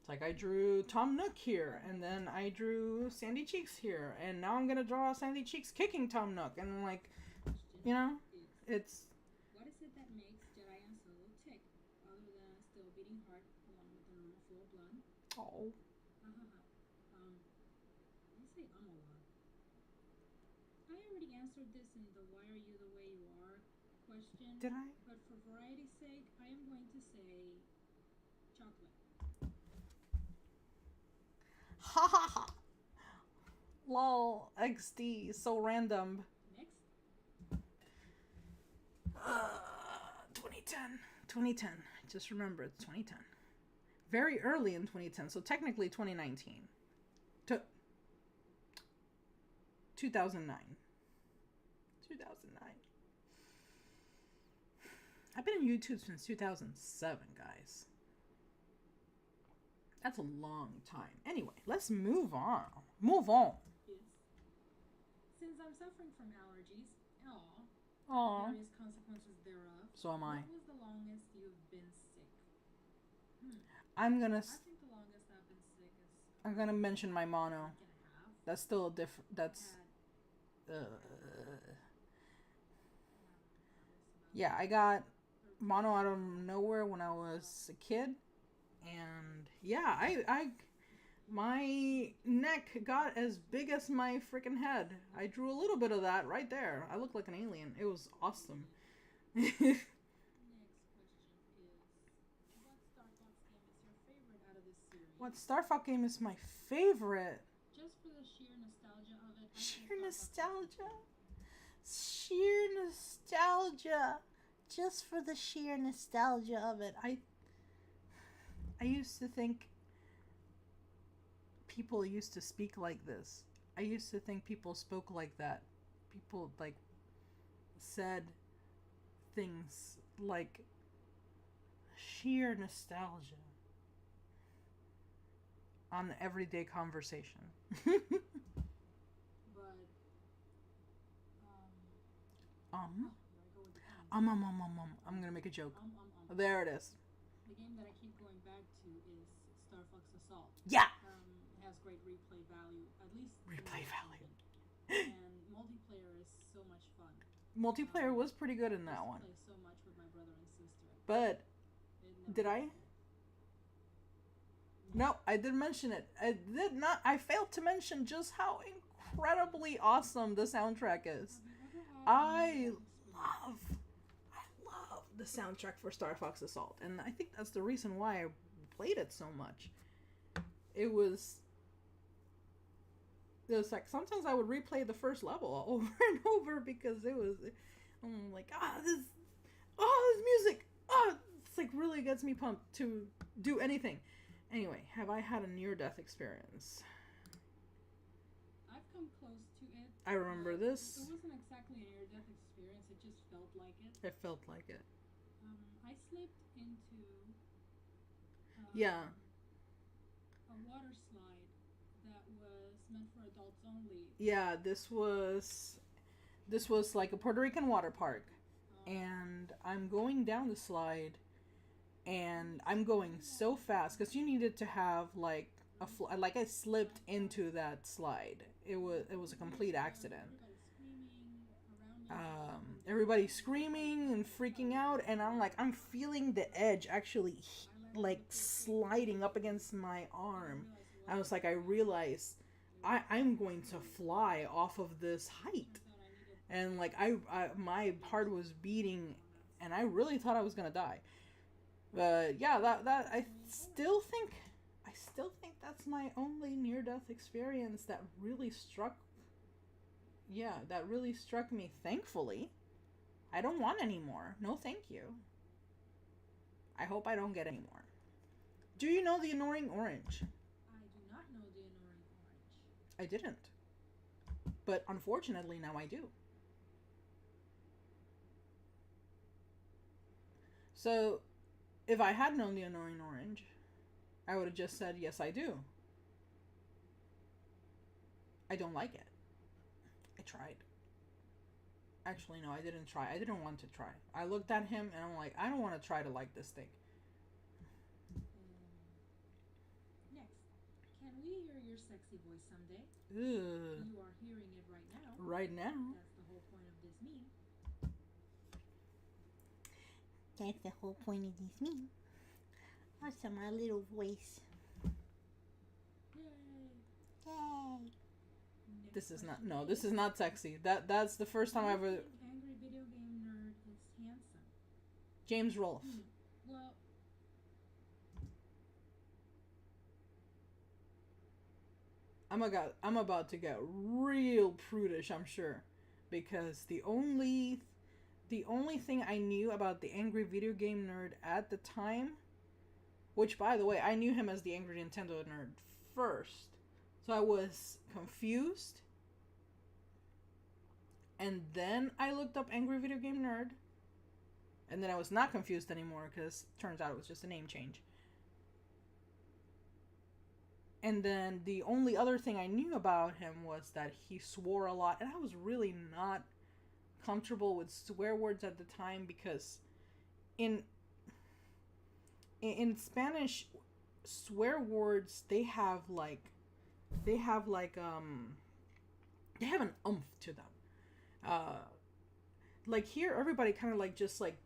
I drew Tom Nook here, and then I drew Sandy Cheeks here, and now I'm gonna draw Sandy Cheeks kicking Tom Nook, and like, you know, it's. What is it that makes JediAnn so tick, other than a still beating heart along with the normal flow of blood? Oh. You say a lot. I already answered this in the "Why are you the way you are" question. Did I? But for variety's sake, I am going to say chocolate. Ha ha ha. Lol. XD. So random. Next. 2010. 2010. Just remember, it's 2010. Very early in 2010, so technically 2019. 2009. 2009. I've been on YouTube since 2007, guys. That's a long time. Anyway, let's move on. Move on. Yes. Since I'm suffering from allergies, Aww. various consequences thereof. So am I. What was the longest you've been sick? I'm gonna. I think the longest I've been sick is I'm gonna mention my mono. a week and a half. That's still a different. That's. Yeah, I got mono out of nowhere when I was a kid, and yeah, my neck got as big as my freaking head. I drew a little bit of that right there. I look like an alien. It was awesome. Next question is, what Star Fox game is your favorite out of this series? What Star Fox game is my favorite? Just for the sheer nostalgia of it. Sheer nostalgia. Sheer nostalgia. Just for the sheer nostalgia of it. I used to think people used to speak like this. I used to think people spoke like that. People like said things like sheer nostalgia. on everyday conversation. But Um. here I go with the I'm gonna make a joke. um. There it is. The game that I keep going back to is Star Fox Assault. Yeah. It has great replay value, at least Replay value. And multiplayer is so much fun. Multiplayer was pretty good in that one. I play so much with my brother and sister. But It did never I? No, I did mention it. I did not. I failed to mention just how incredibly awesome the soundtrack is. I love the soundtrack for Star Fox Assault, and I think that's the reason why I played it so much. It was like sometimes I would replay the first level over and over because I'm like, this music, it's like really gets me pumped to do anything. Anyway, have I had a near-death experience? I've come close to it. I remember this. It wasn't exactly a near-death experience. It just felt like it. It felt like it. I slipped into Yeah. a water slide that was meant for adults only. Yeah, this was like a Puerto Rican water park, and I'm going down the slide, and I'm going so fast because you needed to have like like I slipped into that slide. It was a complete accident. Everybody screaming and freaking out, and I'm feeling the edge actually like sliding up against my arm. I was like, I realized I'm going to fly off of this height, and like I my heart was beating, and I really thought I was gonna die. But yeah, that I still think that's my only near-death experience that really struck. Yeah, that really struck me. Thankfully, I don't want any more. No, thank you. I hope I don't get any more. Do you know the annoying orange? I do not know the annoying orange. I didn't. But unfortunately, now I do. So, if I had known the annoying orange, I would have just said, yes, I do. I don't like it. I tried. Actually, no, I didn't try. I didn't want to try. I looked at him and I'm like, I don't want to try to like this thing. Next, can we hear your sexy voice someday? Ugh. You are hearing it right now. Right now. That's the whole point of this meme. That's the whole point of this meme. Also, my little voice. Yay! Yay! This is not, no, this is not sexy. That's the first time I ever... Angry video game nerd is handsome. James Rolfe. Well, I'm about to get real prudish, I'm sure, because the only thing I knew about the angry video game nerd at the time, which by the way, I knew him as the angry Nintendo nerd first, so I was confused, and then I looked up angry video game nerd, and then I was not confused anymore because turns out it was just a name change. And then the only other thing I knew about him was that he swore a lot, and I was really not comfortable with swear words at the time because in Spanish, swear words they have an oomph to them. Like here, everybody kind of like just like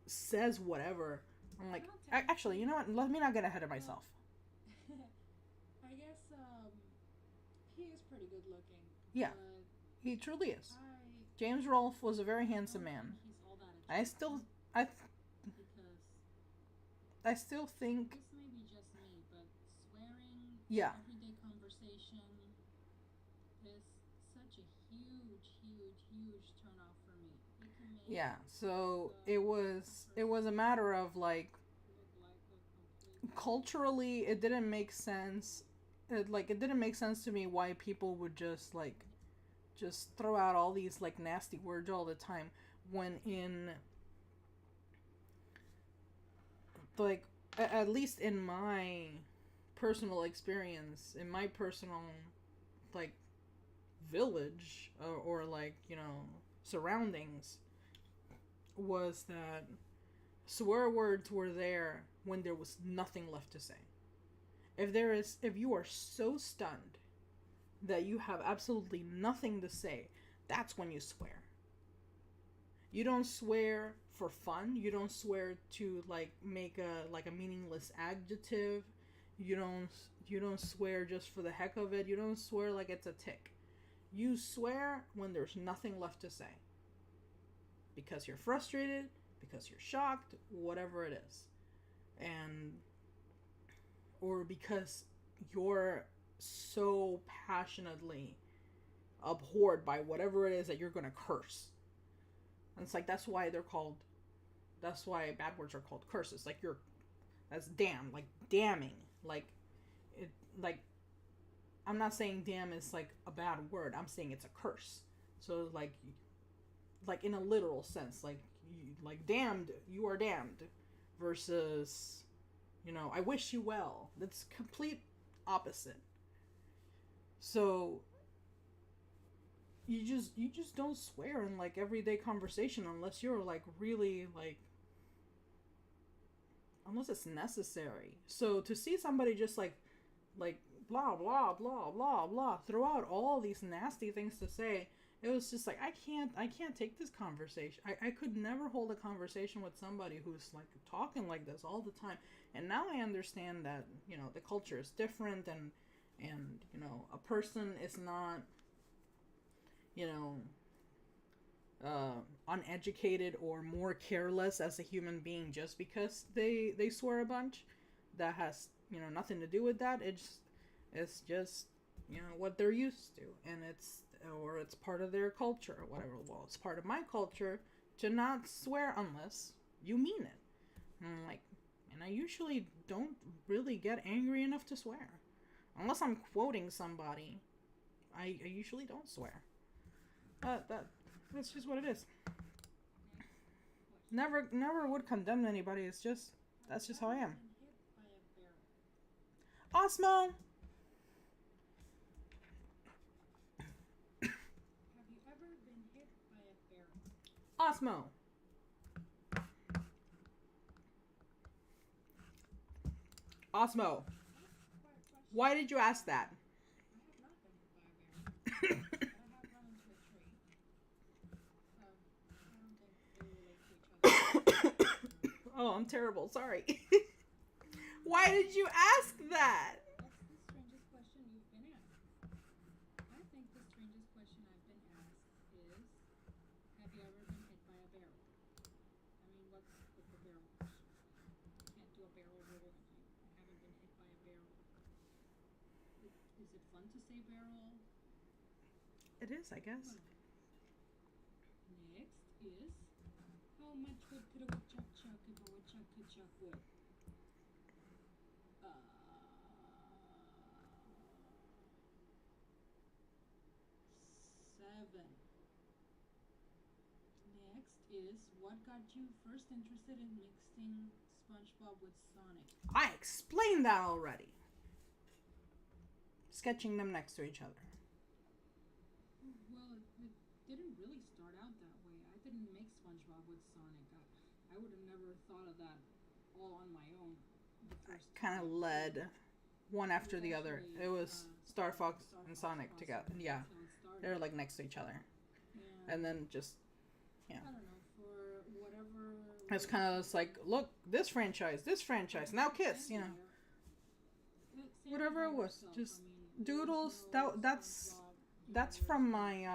says whatever. I'm like, actually, you know what? Let me not get ahead of myself. I guess he is pretty good looking. Yeah, he truly is. James Rolfe was a very handsome man. He's all that I still think. This may be just me, but swearing Yeah. everyday conversation is such a huge turn off for me. It can make Yeah, so it was a matter of like look like a complete culturally it didn't make sense. It didn't make sense to me why people would just throw out all these like nasty words all the time when in like at least in my personal experience, in my personal, like, village, or like, surroundings, was that swear words were there when there was nothing left to say. If you are so stunned that you have absolutely nothing to say, that's when you swear. You don't swear for fun. You don't swear to like make a meaningless adjective. You don't swear just for the heck of it. You don't swear like it's a tick. You swear when there's nothing left to say. Because you're frustrated, because you're shocked, whatever it is. Or because you're so passionately abhorred by whatever it is that you're going to curse. And it's like, that's why bad words are called curses. Like, that's damn, like damning. Like, I'm not saying damn is like a bad word. I'm saying it's a curse. So like in a literal sense, like damned, you are damned, versus, I wish you well. That's complete opposite. So you just don't swear in like everyday conversation unless you're like really like, unless it's necessary. So to see somebody just like blah blah blah blah blah throw out all these nasty things to say, it was just like, I can't take this conversation. I could never hold a conversation with somebody who's like talking like this all the time. And now I understand that, the culture is different, and a person is not, uneducated or more careless as a human being just because they swear a bunch. That has, nothing to do with that. It's just, what they're used to, and it's part of their culture or whatever. Well, it's part of my culture to not swear unless you mean it. And I usually don't really get angry enough to swear. Unless I'm quoting somebody, I usually don't swear. That's just what it is. Never would condemn anybody. That's just how I am. Osmo! Osmo. Osmo. Why did you ask that? Oh, I'm terrible. Sorry. Why did you ask that? That's the strangest question you've been asked. I think the strangest question I've been asked is, have you ever been hit by a barrel? I mean, what's with the barrel question? You can't do a barrel roll and I haven't been hit by a barrel. Is it fun to say barrel? It is, I guess. Next is, how much wood could a woodchuck chuck if a woodchuck could chuck wood? 7. Next is, what got you first interested in mixing SpongeBob with Sonic? I explained that already. Sketching them next to each other. Well, it didn't really start out that way. I didn't make SpongeBob with Sonic. I would have never thought of that all on my own. Kind of led one after the other. It was Star Fox and Sonic together. Yeah. They're like next to each other. And then just, yeah. I don't know, for whatever... It's kind of just like, look, this franchise, now kiss, Whatever it was, just doodles. That's from my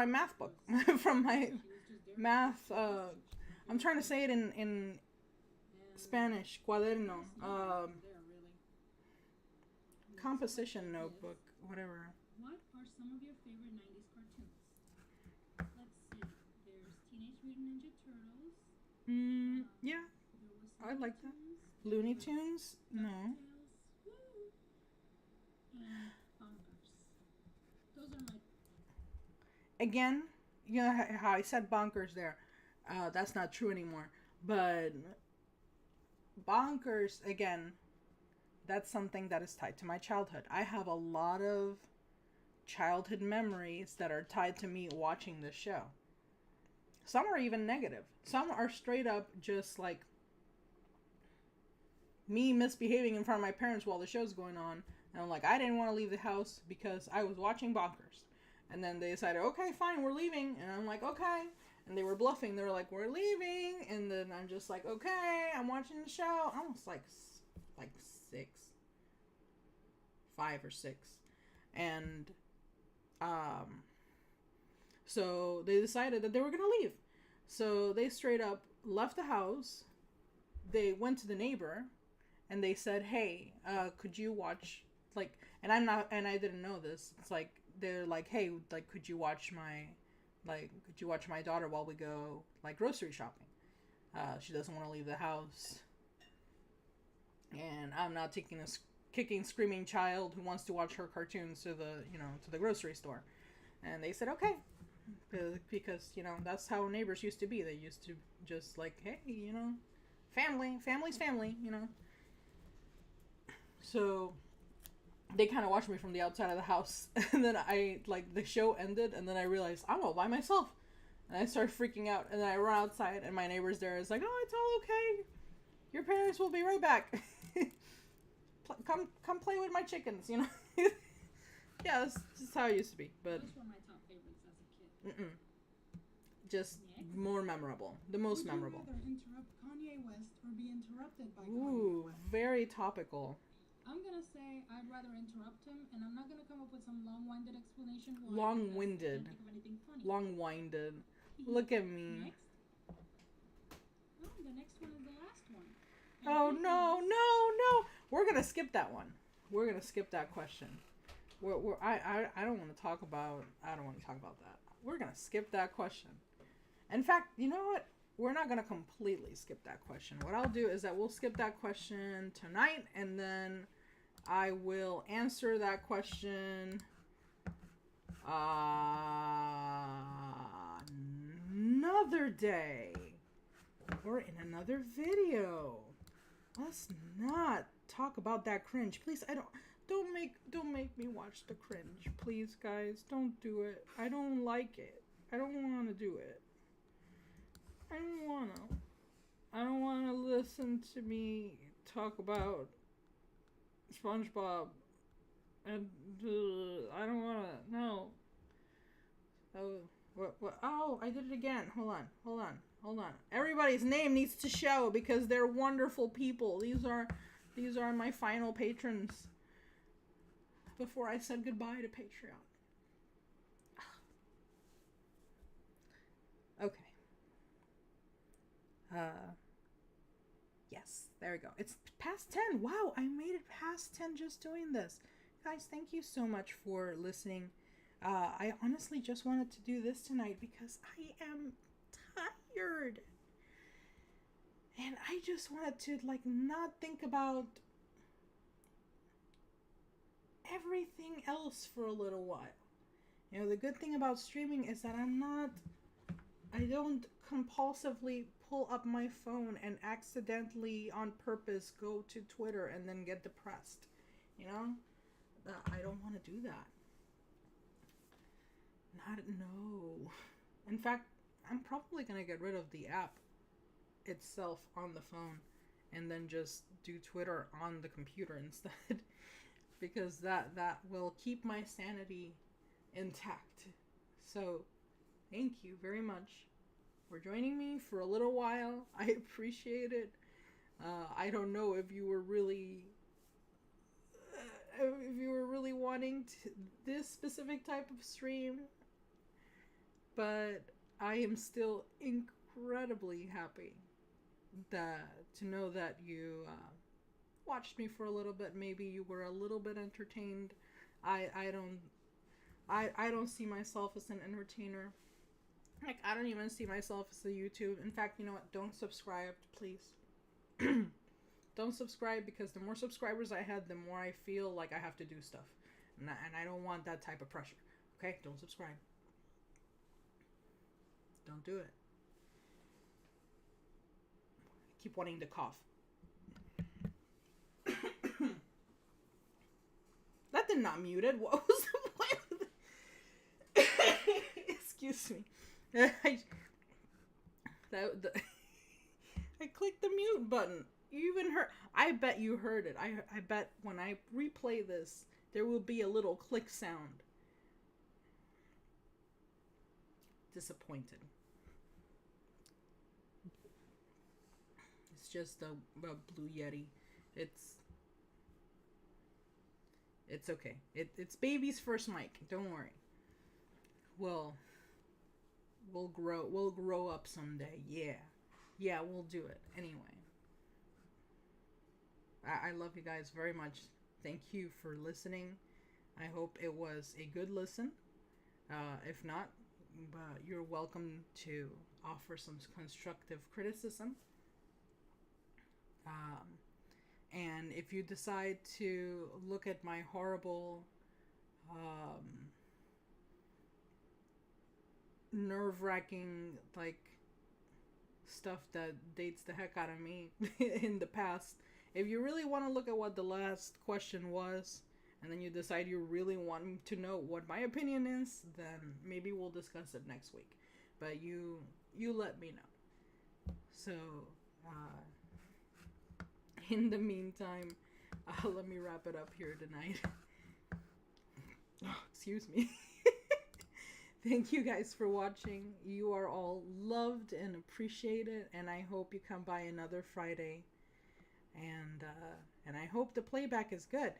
math book. From my math, I'm trying to say it in Spanish, cuaderno, composition notebook, whatever. What are some of your favorite 90s cartoons? Let's see. There's Teenage Mutant Ninja Turtles. Yeah, I like that. Looney Tunes? No. And Bonkers. Those are my... Again, how I said bonkers there. That's not true anymore. But Bonkers, again, that's something that is tied to my childhood. I have a lot of childhood memories that are tied to me watching this show. Some are even negative. Some are straight up just like me misbehaving in front of my parents while the show's going on. And I'm like, I didn't want to leave the house because I was watching Bonkers. And then they decided, okay, fine, we're leaving. And I'm like, okay. And they were bluffing. They were like, we're leaving. And then I'm just like, okay, I'm watching the show. I was like 5 or 6. And so they decided that they were going to leave. So they straight up left the house. They went to the neighbor and they said, hey, could you watch, like, and I didn't know this. It's like, they're like, hey, like, could you watch my daughter while we go, like, grocery shopping? She doesn't want to leave the house. And I'm not taking a kicking, screaming child who wants to watch her cartoons to the grocery store. And they said, okay. Because, that's how neighbors used to be. They used to just like, hey, family's family, So they kind of watched me from the outside of the house. And then the show ended. And then I realized I'm all by myself. And I started freaking out. And then I run outside and my neighbor's there. It's like, oh, it's all okay. Your parents will be right back. Come play with my chickens, Yeah, that's just how it used to be. But those were my top favorites as a kid. Just more memorable. The most memorable. Would you rather interrupt Kanye West or be interrupted by Kanye Ooh, West? very topical. I'm gonna say I'd rather interrupt him, and I'm not gonna come up with some long-winded explanation. Long-winded. I can't think of anything funny. Long-winded. Look at me. Next. Oh, the next one is the last one. Oh, no. We're going to skip that one. We're going to skip that question. I don't want to talk about that. We're going to skip that question. In fact, you know what? We're not going to completely skip that question. What I'll do is that we'll skip that question tonight, and then I will answer that question another day or in another video. Let's not talk about that cringe, please. Don't make me watch the cringe, please, guys. Don't do it. I don't like it. I don't want to do it. I don't want to listen to me talk about SpongeBob. And I don't want to. No. Oh, what? Oh, I did it again. Hold on. Everybody's name needs to show because they're wonderful people. These are my final patrons before I said goodbye to Patreon. Okay. Yes, there we go. It's past 10. Wow, I made it past 10 just doing this. Guys, thank you so much for listening. I honestly just wanted to do this tonight because I am tired. And I just wanted to, not think about everything else for a little while. The good thing about streaming is that I don't compulsively pull up my phone and accidentally, on purpose, go to Twitter and then get depressed. I don't want to do that. No. In fact, I'm probably going to get rid of the app itself on the phone and then just do Twitter on the computer instead. Because that will keep my sanity intact. So, thank you very much for joining me for a little while. I appreciate it. I don't know if you were really wanting this specific type of stream, but I am still incredibly happy to know that you watched me for a little bit. Maybe you were a little bit entertained. I don't see myself as an entertainer. I don't even see myself as a YouTube. In fact, you know what? Don't subscribe, please. Don't subscribe, because the more subscribers I had, the more I feel like I have to do stuff. And I don't want that type of pressure. Okay? Don't subscribe. Don't do it. I keep wanting to cough. am not muted. What was the point of Excuse me. I clicked the mute button. You even heard. I bet you heard it. I bet when I replay this, there will be a little click sound. Disappointed. It's just a Blue Yeti. It's okay. It's baby's first mic. Don't worry. We'll grow up someday. Yeah, we'll do it. Anyway. I love you guys very much. Thank you for listening. I hope it was a good listen. If not, you're welcome to offer some constructive criticism. And if you decide to look at my horrible, nerve-wracking, like, stuff that dates the heck out of me in the past, if you really want to look at what the last question was, and then you decide you really want to know what my opinion is, then maybe we'll discuss it next week. But you let me know. So, in the meantime, let me wrap it up here tonight. Oh, excuse me. Thank you guys for watching. You are all loved and appreciated, and I hope you come by another Friday. And I hope the playback is good.